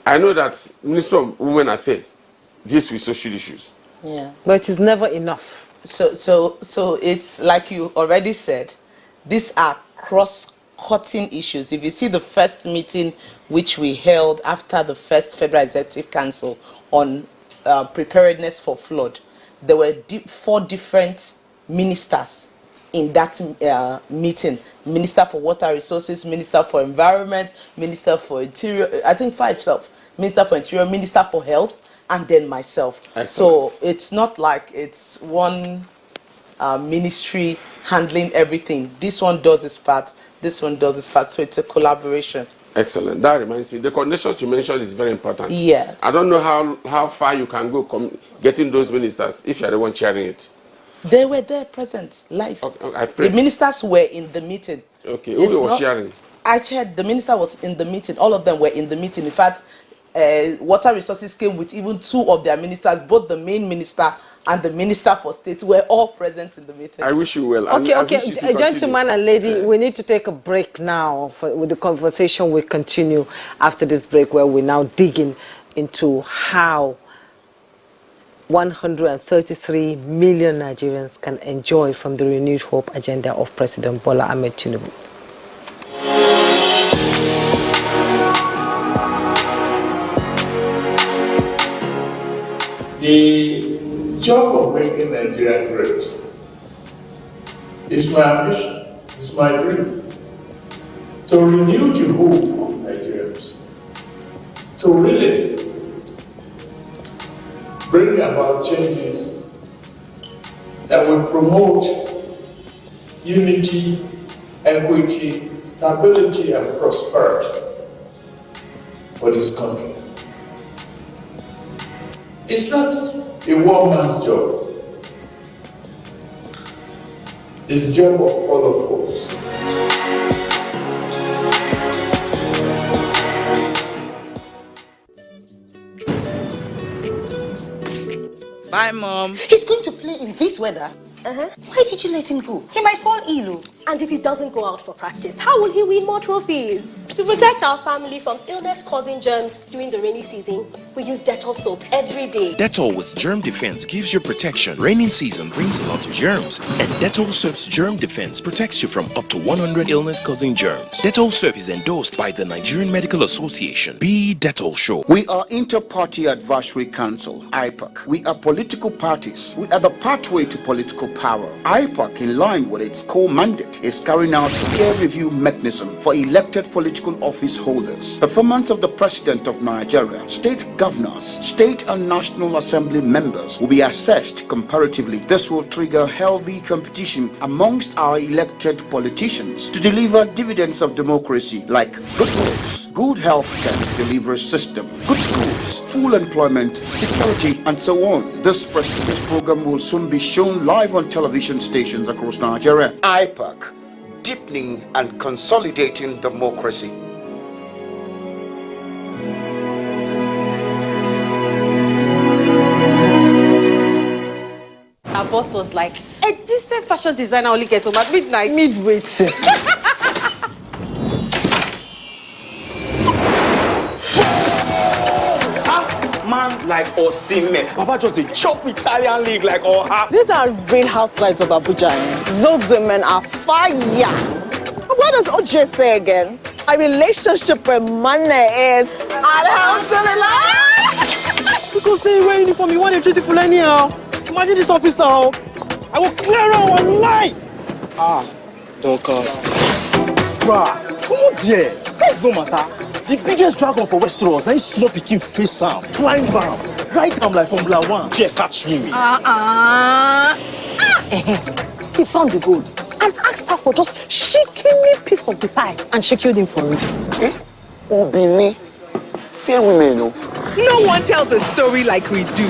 Speaker 10: I know that Minister of Women Affairs deals with social issues.
Speaker 3: Yeah.
Speaker 1: But it is never enough.
Speaker 3: So it's like you already said, these are cross-cutting issues. If you see the first meeting which we held after the first Federal Executive Council on preparedness for flood, there were 4 different ministers in that meeting. Minister for Water Resources, Minister for Environment, Minister for Interior, I think 5 self. Minister for Interior, Minister for Health, and then myself. Excellent. So it's not like it's one ministry handling everything. This one does its part, this one does its part, so it's a collaboration.
Speaker 10: Excellent. That reminds me, the conditions you mentioned is very important.
Speaker 3: Yes.
Speaker 10: I don't know how far you can go getting those ministers if you're the one chairing it.
Speaker 3: They were there present, live.
Speaker 10: Okay,
Speaker 3: the ministers were in the meeting.
Speaker 10: Okay, who was sharing?
Speaker 3: I chaired, the minister was in the meeting. All of them were in the meeting. In fact, Water Resources came with even 2 of their ministers, both the main minister and the Minister for State were all present in the meeting.
Speaker 10: I wish you well.
Speaker 1: Okay, gentleman and lady, we need to take a break now. With the conversation, we continue after this break, where we're now digging into how 133 million Nigerians can enjoy from the renewed hope agenda of President Bola Ahmed Tinubu.
Speaker 11: The job of making Nigeria great is my ambition, is my dream, to renew the hope of Nigerians, to really bring about changes that will promote unity, equity, stability, and prosperity for this country. It's not a one-man's job. It's a job of all of us.
Speaker 13: Bye, Mom.
Speaker 14: He's going to play in this weather. Why did you let him go? He might fall ill.
Speaker 16: And if he doesn't go out for practice, how will he win more trophies? To protect our family from illness-causing germs during the rainy season, we use Dettol soap every day.
Speaker 7: Dettol with Germ Defense gives you protection. Raining season brings a lot of germs, and Dettol soap's Germ Defense protects you from up to 100 illness-causing germs. Dettol soap is endorsed by the Nigerian Medical Association. Be Dettol Show.
Speaker 17: We are Inter-Party Advisory Council, IPAC. We are political parties. We are the pathway to political power. IPAC, in line with its core mandate, State is carrying out peer review mechanism for elected political office holders. Performance of the President of Nigeria, state governors, state and National Assembly members will be assessed comparatively. This will trigger healthy competition amongst our elected politicians to deliver dividends of democracy like good roads, good healthcare delivery system, good schools, full employment, security, and so on. This prestigious program will soon be shown live on television stations across Nigeria. IPAC, deepening and consolidating democracy.
Speaker 18: Our boss was like, a decent fashion designer only gets home at midnight. Midweight.
Speaker 19: Man like Osimhen, Papa just the chop Italian league like Oha.
Speaker 20: These are real housewives of Abuja. Those women are fire. What does OJ say again? A relationship with money is alhamdulillah.
Speaker 19: Because they wear uniform, you want to treat people anyhow. Imagine this officer, I will clear out one line. Don't cost. Bruh, come on there. That's no matter. The biggest dragon for Westeros, now small picking face am, climb am, right am like Formula 1. Yeah, catch me.
Speaker 20: He found the gold and asked her for just shaking me piece of the pie, and she killed him for it.
Speaker 17: Obini, fair women, no.
Speaker 21: No one tells a story like we do.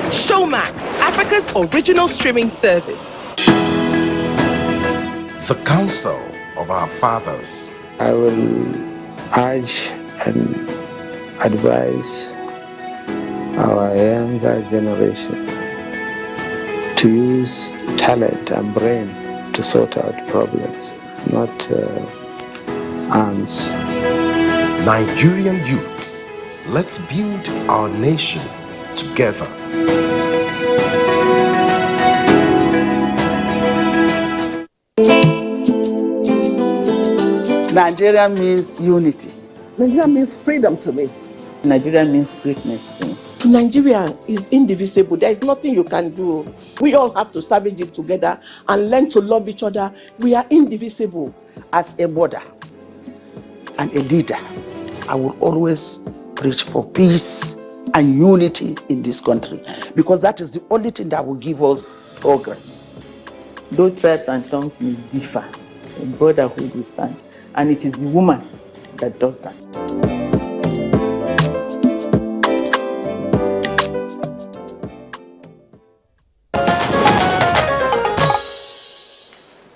Speaker 21: Showmax, Africa's original streaming service.
Speaker 22: The Council of Our Fathers.
Speaker 23: I will urge and advise our younger generation to use talent and brain to sort out problems, not arms.
Speaker 22: Nigerian youths, let's build our nation together.
Speaker 26: Nigeria means unity. Nigeria means freedom to me. Nigeria means greatness to me. Nigeria is indivisible. There is nothing you can do. We all have to savage it together and learn to love each other. We are indivisible. As a mother and a leader, I will always preach for peace and unity in this country, because that is the only thing that will give us progress. Though tribes and tongues may differ, in brotherhood we stand. And it is the woman that does that.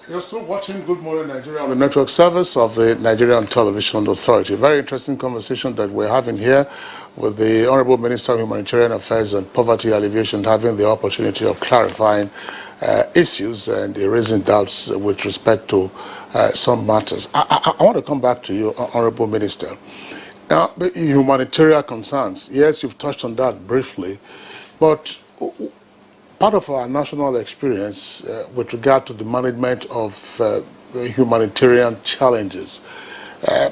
Speaker 2: You're still watching Good Morning Nigeria on the network service of the Nigerian Television Authority. Very interesting conversation that we're having here with the Honorable Minister of Humanitarian Affairs and Poverty Alleviation, having the opportunity of clarifying issues and raising doubts with respect to some matters. I want to come back to you, Honorable Minister. Now, humanitarian concerns, yes, you've touched on that briefly, but part of our national experience with regard to the management of humanitarian challenges,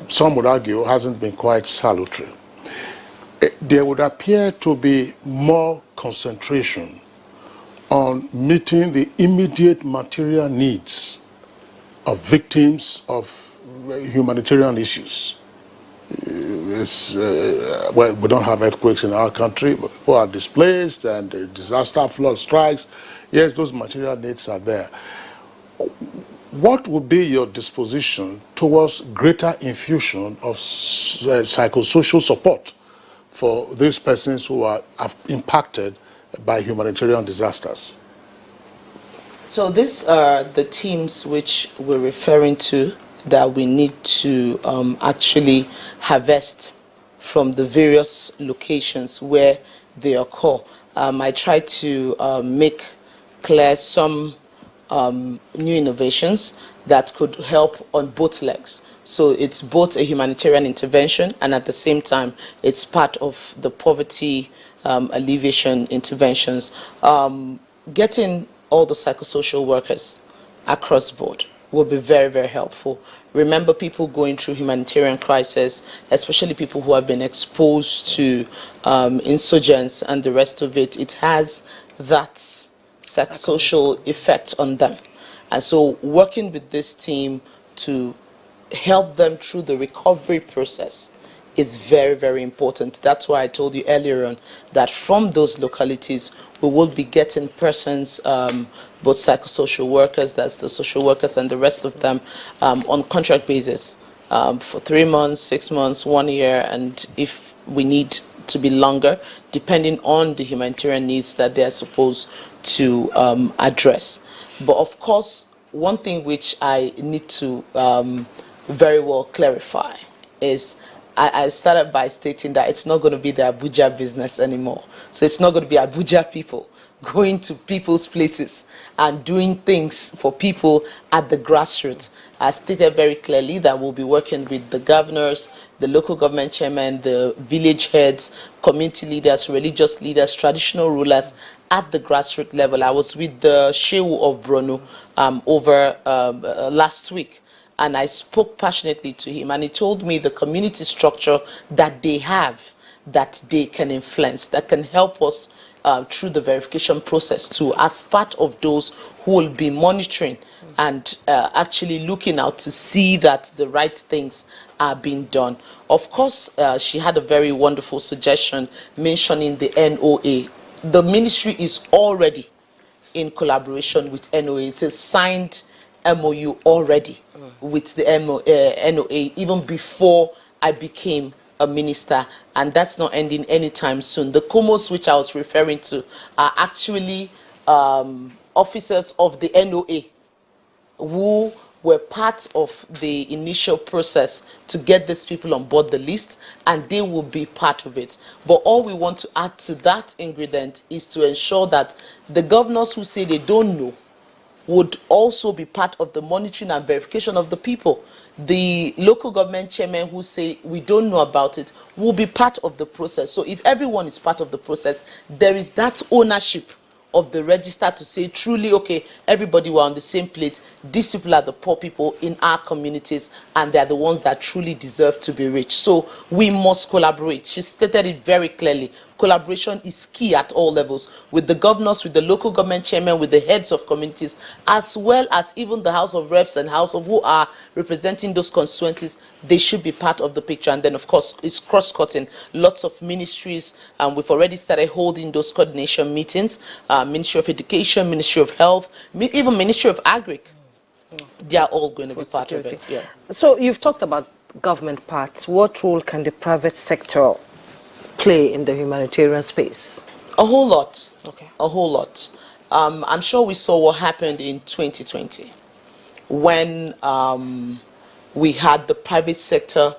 Speaker 2: some would argue, hasn't been quite salutary. There would appear to be more concentration on meeting the immediate material needs of victims of humanitarian issues. Well, we don't have earthquakes in our country, but people are displaced and disaster, flood strikes. Yes, those material needs are there. What would be your disposition towards greater infusion of psychosocial support for these persons who are impacted by humanitarian disasters?
Speaker 3: So these are the teams which we're referring to that we need to actually harvest from the various locations where they occur. I try to make clear some new innovations that could help on both legs. So it's both a humanitarian intervention, and at the same time, it's part of the poverty alleviation interventions. Getting all the psychosocial workers across board will be very, very helpful. Remember, people going through humanitarian crisis, especially people who have been exposed to insurgents and the rest of it, it has that psychosocial effect on them. And so working with this team to help them through the recovery process is very, very important. That's why I told you earlier on that from those localities, we will be getting persons, both psychosocial workers, that's the social workers and the rest of them, on contract basis for 3 months, 6 months, 1 year, and if we need to be longer, depending on the humanitarian needs that they are supposed to address. But of course, one thing which I need to very well clarify is I started by stating that it's not going to be the Abuja business anymore. So it's not going to be Abuja people going to people's places and doing things for people at the grassroots. I stated very clearly that we'll be working with the governors, the local government chairmen, the village heads, community leaders, religious leaders, traditional rulers at the grassroots level. I was with the Shehu of Brno over last week, and I spoke passionately to him, and he told me the community structure that they have, that they can influence, that can help us through the verification process too, as part of those who will be monitoring and actually looking out to see that the right things are being done. Of course, she had a very wonderful suggestion mentioning the NOA. The ministry is already in collaboration with NOA. It's a signed MOU already with the NOA, even before I became a minister, and that's not ending anytime soon. The COMOS which I was referring to are actually officers of the NOA who were part of the initial process to get these people on board the list, and they will be part of it. But all we want to add to that ingredient is to ensure that the governors who say they don't know would also be part of the monitoring and verification of the people. The local government chairmen who say we don't know about it will be part of the process. So if everyone is part of the process, there is that ownership of the register to say truly, okay, everybody were on the same plate. These people are the poor people in our communities, and they're the ones that truly deserve to be rich. So we must collaborate. She stated it very clearly. Collaboration is key at all levels, with the governors, with the local government chairmen, with the heads of communities, as well as even the House of Reps and House of who are representing those constituencies. They should be part of the picture. And then, of course, it's cross-cutting. Lots of ministries, and we've already started holding those coordination meetings. Ministry of Education, Ministry of Health, even Ministry of Agric. They are all going to be part of it. Yeah.
Speaker 1: So you've talked about government parts. What role can the private sector play in the humanitarian space?
Speaker 3: A whole lot. Okay. A whole lot. I'm sure we saw what happened in 2020 when we had the private sector,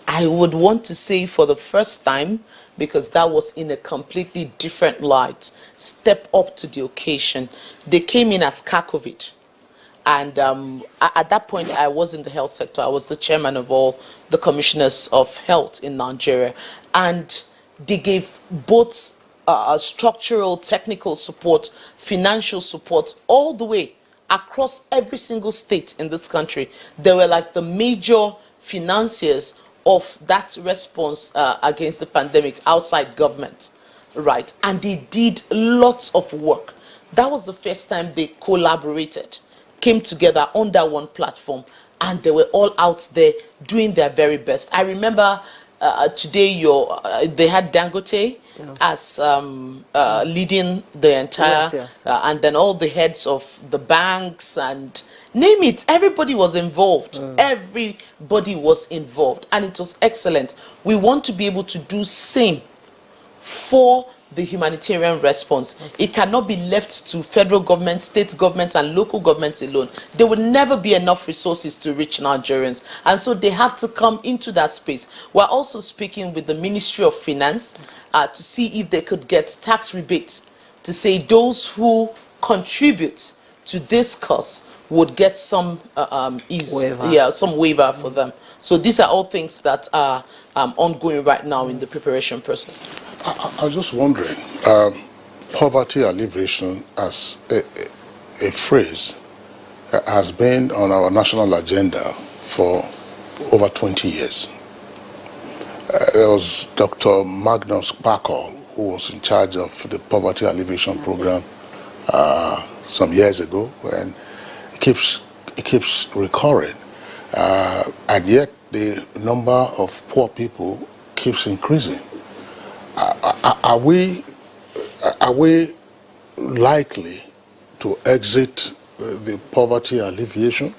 Speaker 3: I would want to say for the first time, because that was in a completely different light, step up to the occasion. They came in as COVID. And at that point, I was in the health sector. I was the chairman of all the commissioners of health in Nigeria. And they gave both structural, technical support, financial support, all the way across every single state in this country. They were like the major financiers of that response against the pandemic outside government, right? And they did lots of work. That was the first time they collaborated, came together under one platform, and they were all out there doing their very best. I remember today they had Dangote as leading the entire, and then all the heads of the banks and name it, everybody was involved. Everybody was involved, and it was excellent. We want to be able to do same for the humanitarian response. It cannot be left to federal government, state governments, and local governments alone. There will never be enough resources to reach Nigerians, and so they have to come into that space. We're also speaking with the Ministry of Finance to see if they could get tax rebates, to say those who contribute to this cause would get some some waiver for them. So these are all things that are ongoing right now in the preparation process.
Speaker 2: I was just wondering, poverty alleviation as a phrase has been on our national agenda for over 20 years. There was Dr. Magnus Pakol, who was in charge of the poverty alleviation program some years ago, when he keeps recurring, and yet the number of poor people keeps increasing. Are we likely to exit the poverty alleviation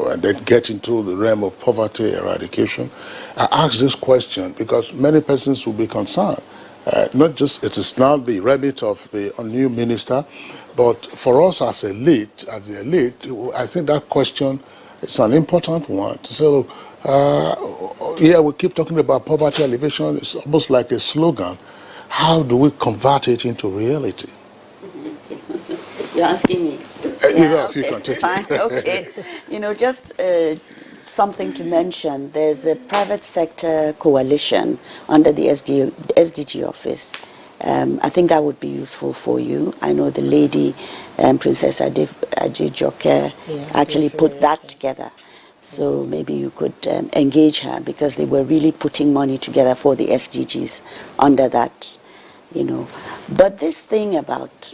Speaker 2: and then get into the realm of poverty eradication? I ask this question because many persons will be concerned. Not just it is now the remit of the new minister, but for us as the elite, I think that question is an important one. To say, look, yeah, we keep talking about poverty alleviation. It's almost like a slogan. How do we convert it into reality?
Speaker 12: You're asking me?
Speaker 2: If you can take
Speaker 12: fine,
Speaker 2: it.
Speaker 12: Okay. You know, just something to mention. There's a private sector coalition under the SDG office. I think that would be useful for you. I know the lady, Princess Adejoke, actually put that together. So maybe you could engage her because they were really putting money together for the SDGs under that, you know. But this thing about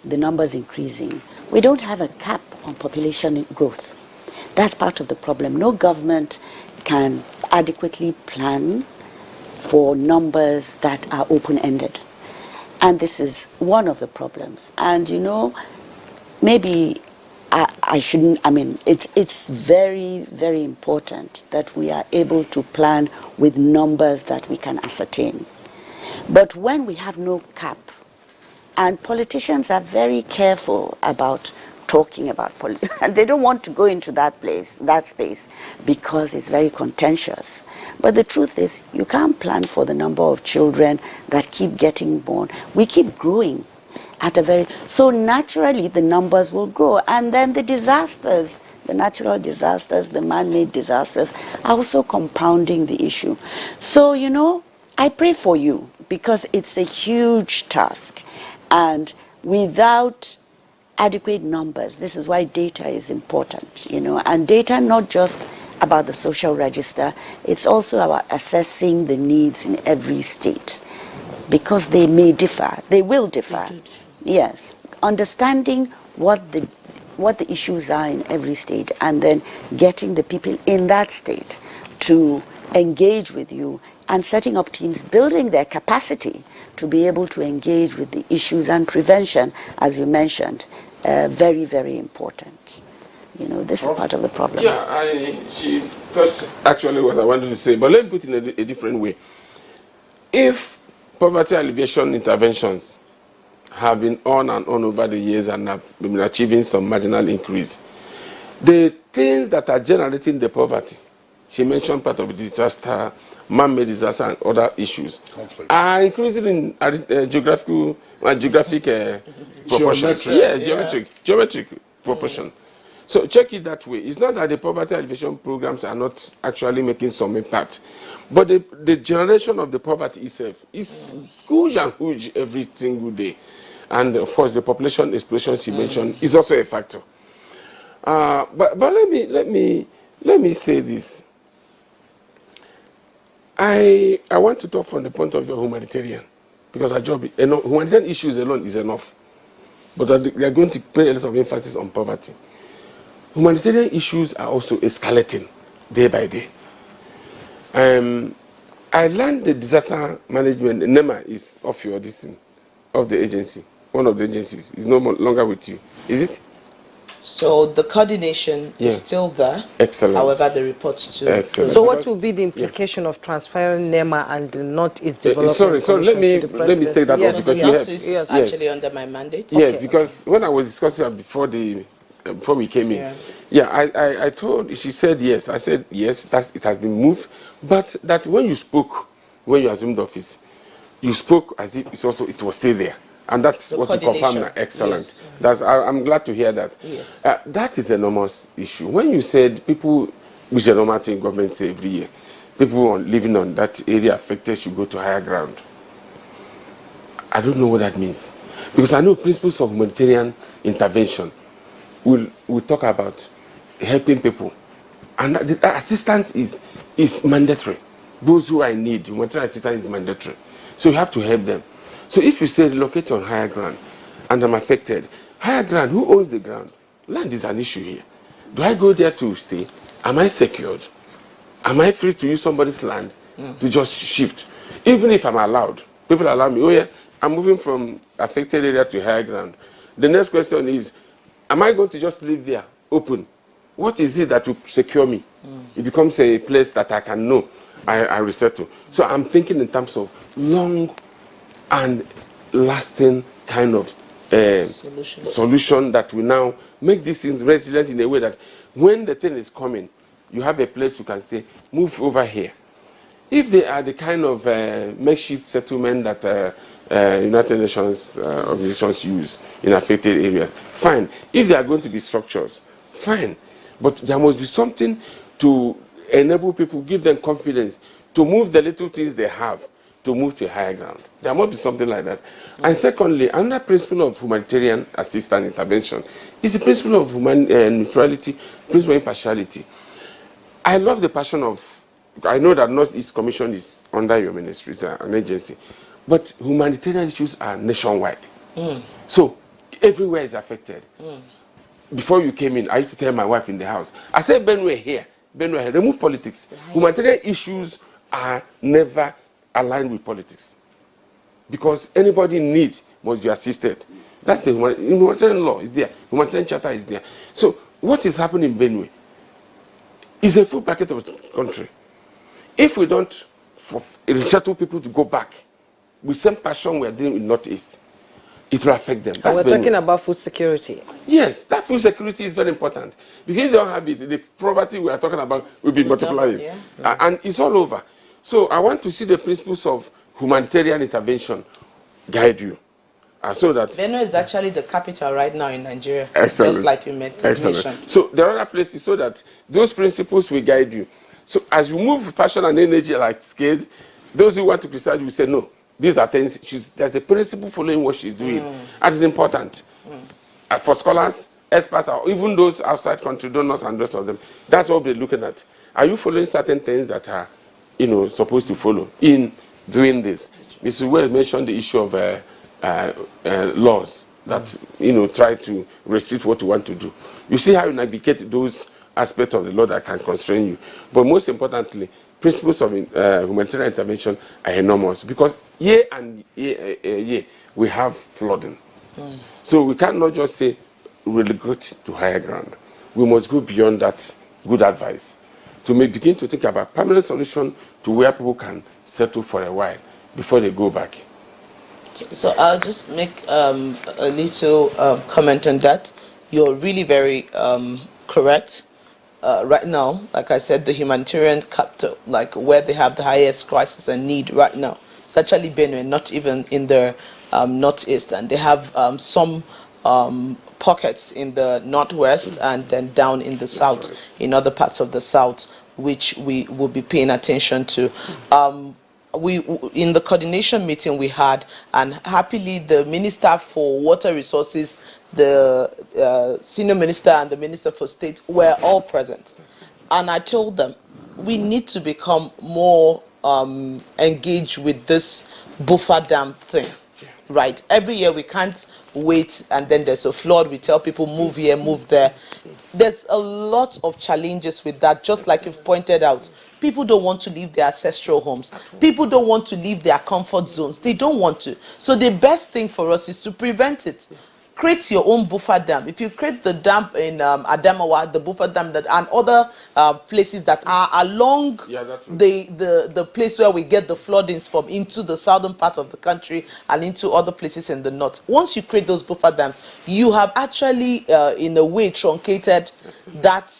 Speaker 12: the numbers increasing, we don't have a cap on population growth. That's part of the problem. No government can adequately plan for numbers that are open-ended. And this is one of the problems. And you know, maybe I shouldn't, I mean, it's very, very important that we are able to plan with numbers that we can ascertain. But when we have no cap, and politicians are very careful about talking about politics, and they don't want to go into that space, because it's very contentious. But the truth is, you can't plan for the number of children that keep getting born. We keep growing at a very, so naturally the numbers will grow. And then the disasters, the natural disasters, the man-made disasters, are also compounding the issue. So, you know, I pray for you, because it's a huge task. And without adequate numbers, this is why data is important, you know, and data not just about the social register, it's also about assessing the needs in every state, because they may differ, they will differ. Yes, understanding what the issues are in every state, and then getting the people in that state to engage with you, and setting up teams, building their capacity to be able to engage with the issues, and prevention, as you mentioned, very, very important. You know, this is part of the problem.
Speaker 10: Yeah, she touched actually what I wanted to say, but let me put it in a different way. If poverty alleviation interventions have been on and on over the years and have been achieving some marginal increase, the things that are generating the poverty, she mentioned part of the disaster, man-made disaster and other issues, are increasing in geographic proportions. Geometric proportion. So check it that way. It's not that the poverty alleviation programs are not actually making some impact, but the generation of the poverty itself is huge and huge every single day. And of course, the population explosion she mentioned is also a factor. But let me say this. I want to talk from the point of view of humanitarian, because our job, humanitarian issues alone is enough, but they are going to put a lot of emphasis on poverty. Humanitarian issues are also escalating day by day. I learned the disaster management, NEMA is off your listing of the agency. One of the agencies is no longer with you. Is it?
Speaker 3: So the coordination is still there.
Speaker 10: Excellent.
Speaker 3: However, the reports to...
Speaker 10: Excellent.
Speaker 1: So what will be the implication of transferring NEMA and the Northeast Development
Speaker 10: Sorry, let me take that off, because
Speaker 3: Yes, is actually under my mandate.
Speaker 10: Yes, because when I was discussing before we came in, I told, she said yes. I said yes, it has been moved, but that when you spoke, when you assumed office, you spoke as if it was still there. And that's what you confirm now. Excellent. Yes. I'm glad to hear that.
Speaker 3: Yes.
Speaker 10: That is an enormous issue. When you said people, which is a normal thing government say every year, people living on that area affected should go to higher ground. I don't know what that means. Because I know principles of humanitarian intervention will talk about helping people. And the assistance is mandatory. Those who are in need, humanitarian assistance is mandatory. So you have to help them. So if you say relocate on higher ground and I'm affected, higher ground, who owns the ground? Land is an issue here. Do I go there to stay? Am I secured? Am I free to use somebody's land to just shift? Even if I'm allowed, people allow me, oh yeah, I'm moving from affected area to higher ground. The next question is, am I going to just live there open? What is it that will secure me? It becomes a place that I can know I resettle. So I'm thinking in terms of long and lasting kind of solution that will now make these things resilient in a way that when the thing is coming, you have a place you can say, move over here. If they are the kind of makeshift settlement that United Nations organizations use in affected areas, fine. If they are going to be structures, fine. But there must be something to enable people, give them confidence to move the little things they have to move to higher ground. There must be something like that. And secondly, another principle of humanitarian assistance intervention is the principle of neutrality, principle of impartiality. I love the passion of, I know that Northeast Commission is under your ministry, it's an agency, but humanitarian issues are nationwide. So everywhere is affected. Before you came in, I used to tell my wife in the house, I said, Benue here, remove politics. Humanitarian issues are never aligned with politics. Because anybody in need must be assisted. That's the humanitarian law is there. Humanitarian charter is there. So what is happening in Benue is a full packet of the country. If we don't resettle people to go back with same passion we are doing in Northeast, it will affect them.
Speaker 1: We're talking about food security.
Speaker 10: Yes, that food security is very important. Because if they don't have it, the poverty we are talking about will be multiplying. And it's all over. So I want to see the principles of humanitarian intervention guide you. So that
Speaker 3: Benue is actually the capital right now in Nigeria.
Speaker 10: Excellent.
Speaker 3: Just like you mentioned.
Speaker 10: So there are other places so that those principles will guide you. So as you move with passion and energy like Skade, those who want to criticize will say, no, these are things, there's a principle following what she's doing. And it's important. For scholars, experts, or even those outside country, donors and the rest of them, that's what they're looking at. Are you following certain things that are, supposed to follow in doing this? Mrs. Wells mentioned the issue of laws that, try to restrict what you want to do. You see how you navigate those aspects of the law that can constrain you. But most importantly, principles of humanitarian intervention are enormous because year and year we have flooding. So we cannot just say relegate to higher ground. We must go beyond that good advice to begin to think about permanent solution to where people can settle for a while before they go back.
Speaker 3: So I'll just make a little comment on that. You're really very correct. Right now, like I said, the humanitarian capital, like where they have the highest crisis and need right now, it's actually Benue, not even in the northeast, and they have some pockets in the northwest and then down in the south, in other parts of the south, which we will be paying attention to. In the coordination meeting we had, and happily the Minister for Water Resources, the Senior Minister and the Minister for State were all present. And I told them, we need to become more engaged with this buffer dam thing. Right. Every year we can't wait and then there's a flood. We tell people move here, move there. There's a lot of challenges with that, just like you've pointed out. People don't want to leave their ancestral homes. People don't want to leave their comfort zones. They don't want to. So the best thing for us is to prevent it. Create your own buffer dam. If you create the dam in Adamawa, the buffer dam that, and other places that are along the place where we get the floodings from into the southern part of the country and into other places in the north. Once you create those buffer dams, you have actually, in a way, truncated that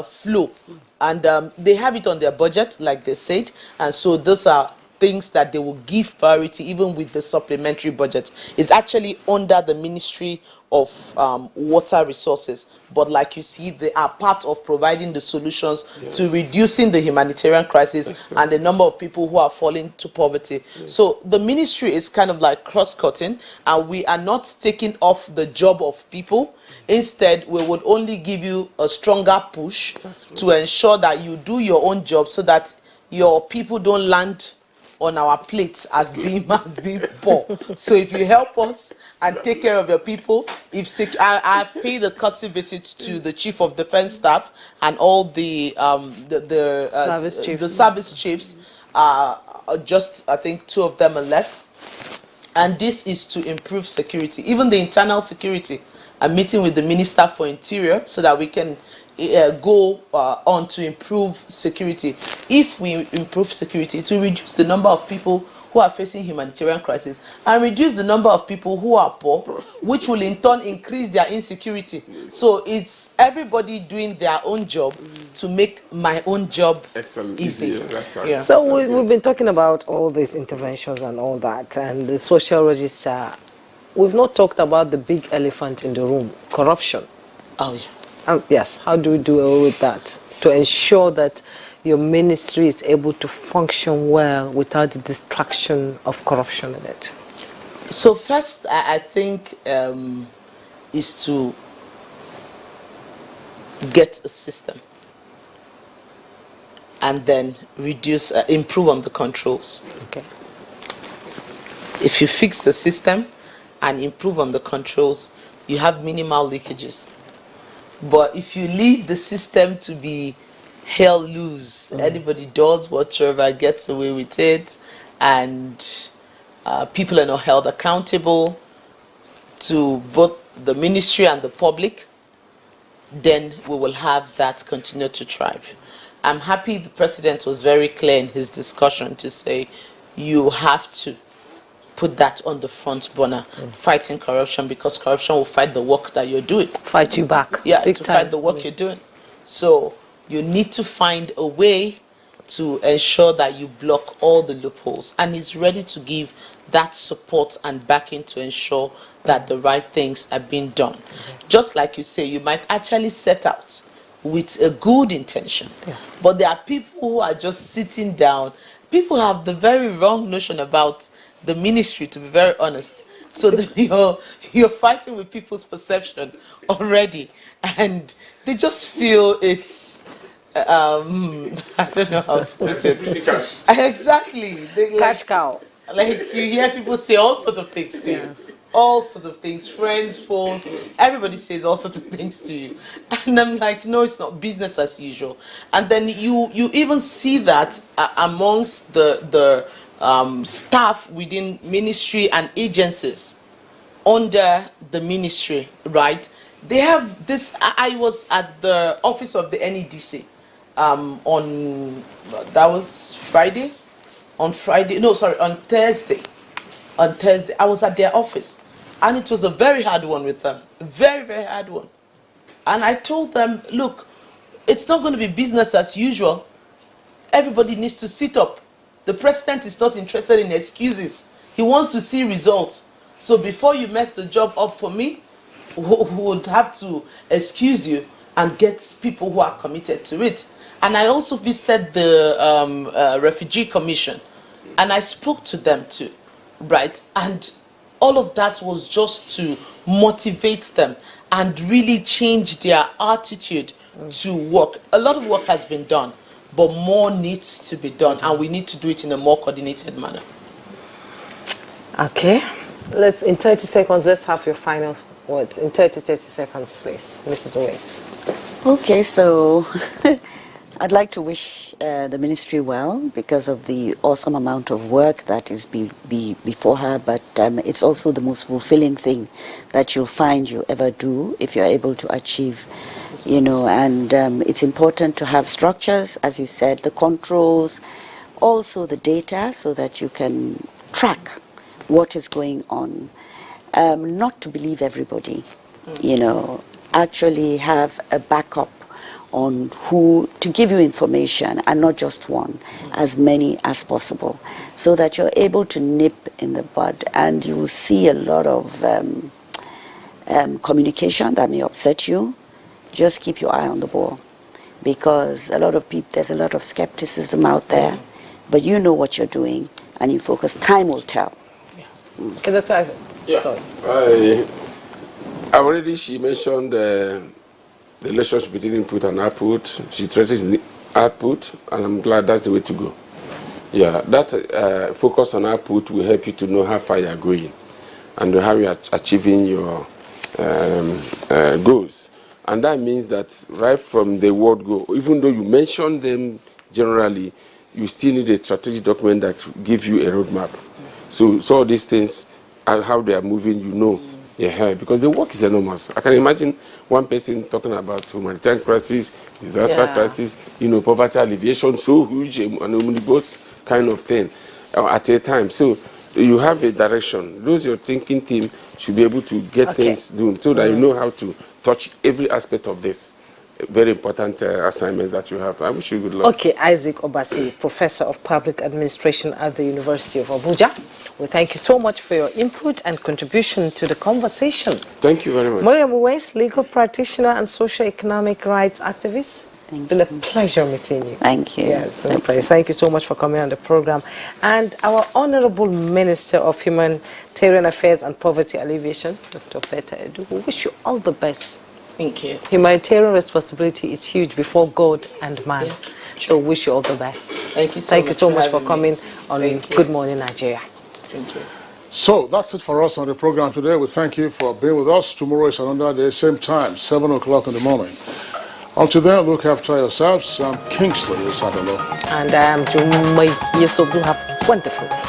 Speaker 3: flow. And they have it on their budget, like they said. And so those are things that they will give priority even with the supplementary budget. Is actually under the Ministry of Water Resources, but like you see, they are part of providing the solutions to reducing the humanitarian crisis and the number of people who are falling to poverty. So the ministry is kind of like cross-cutting, and we are not taking off the job of people. Instead, we would only give you a stronger push to ensure that you do your own job so that your people don't land on our plates as being poor. So if you help us and take care of your people, I've paid a courtesy visit to the Chief of Defense Staff and all the service chiefs. Just I think 2 of them are left, and this is to improve security, even the internal security. I'm meeting with the Minister for Interior so that we can go on to improve security. If we improve security, it will reduce the number of people who are facing humanitarian crisis and reduce the number of people who are poor, which will in turn increase their insecurity. So it's everybody doing their own job to make my own job easy.
Speaker 1: Yeah. So we've been talking about all these interventions and all that, and the social register. We've not talked about the big elephant in the room, corruption.
Speaker 3: Oh, yeah.
Speaker 1: Yes, how do we deal with that to ensure that your ministry is able to function well without the distraction of corruption in it?
Speaker 3: So first, I think is to get a system and then improve on the controls.
Speaker 1: Okay.
Speaker 3: If you fix the system and improve on the controls, you have minimal leakages. But if you leave the system to be hell loose, anybody does whatever, gets away with it, and people are not held accountable to both the ministry and the public, then we will have that continue to thrive. I'm happy the president was very clear in his discussion to say you have to put that on the front burner, fighting corruption, because corruption will fight the work that you're doing.
Speaker 1: Fight you back.
Speaker 3: Yeah, to fight the work you're doing. So you need to find a way to ensure that you block all the loopholes, and he's ready to give that support and backing to ensure that the right things are being done. Just like you say, you might actually set out with a good intention, but there are people who are just sitting down. People have the very wrong notion about the ministry, to be very honest. So you're fighting with people's perception already, and they just feel it's I don't know how to put it. Exactly.
Speaker 1: Cash cow.
Speaker 3: Like you hear people say all sorts of things to you. All sorts of things, friends, foes, everybody says all sorts of things to you. And I'm like, no, it's not business as usual. And then you even see that amongst the staff within ministry and agencies under the ministry, right? They have this. I was at the office of the NEDC on Thursday. On Thursday. I was at their office, and it was a very hard one with them. Very, very hard one. And I told them, look, it's not going to be business as usual. Everybody needs to sit up. The president is not interested in excuses. He wants to see results. So before you mess the job up for me, who would have to excuse you and get people who are committed to it. And I also visited the Refugee Commission, and I spoke to them too, right? And all of that was just to motivate them and really change their attitude to work. A lot of work has been done, but more needs to be done, and we need to do it in a more coordinated manner.
Speaker 1: Okay. In 30 seconds, let's have your final words. In 30 seconds, please, Mrs. Owais.
Speaker 12: Okay, so I'd like to wish the ministry well because of the awesome amount of work that is before her, but it's also the most fulfilling thing that you'll find you ever do if you're able to achieve, and it's important to have structures, as you said, the controls, also the data, so that you can track what is going on. Not to believe everybody, actually have a backup on who to give you information, and not just one, as many as possible, so that you're able to nip in the bud, and you will see a lot of communication that may upset you. Just keep your eye on the ball, because there's a lot of skepticism out there, but you know what you're doing, and you focus. Time will tell.
Speaker 1: Okay, Dr. Isaac.
Speaker 10: Yeah.
Speaker 1: Sorry.
Speaker 10: She mentioned the relationship between input and output. She stresses output, and I'm glad that's the way to go. Yeah, that focus on output will help you to know how far you are going and how you are achieving your goals. And that means that right from the word go, even though you mention them generally, you still need a strategic document that gives you a roadmap. So all these things and how they are moving, you know. Yeah, because the work is enormous. I can imagine one person talking about humanitarian crisis, disaster crisis, poverty alleviation, so huge, an omnibus kind of thing at a time. So you have a direction. Those your thinking team should be able to get things done so that you know how to touch every aspect of this very important assignment that you have. I wish you good luck.
Speaker 1: Okay, Isaac Obasi, Professor of Public Administration at the University of Abuja. We thank you so much for your input and contribution to the conversation.
Speaker 10: Thank you very much.
Speaker 1: Mariam Uwais, legal practitioner and socio-economic rights activist. It's been a pleasure meeting you.
Speaker 12: Thank you.
Speaker 1: Yeah, it's been a pleasure. Thank you so much for coming on the program. And our Honorable Minister of Humanitarian Affairs and Poverty Alleviation, Dr. Peter Edu, we wish you all the best.
Speaker 3: Thank you.
Speaker 1: Humanitarian responsibility is huge before God and man. Yeah, so wish you all the best.
Speaker 3: Thank you
Speaker 1: so much for coming on Good Morning Nigeria.
Speaker 3: Thank you.
Speaker 2: So that's it for us on the program today. We thank you for being with us. Tomorrow is another day, same time, 7 o'clock in the morning. Until then, look after yourselves. I'm Kingsley Osadolo.
Speaker 1: And I am Jumai Yesoblu. Have a wonderful day.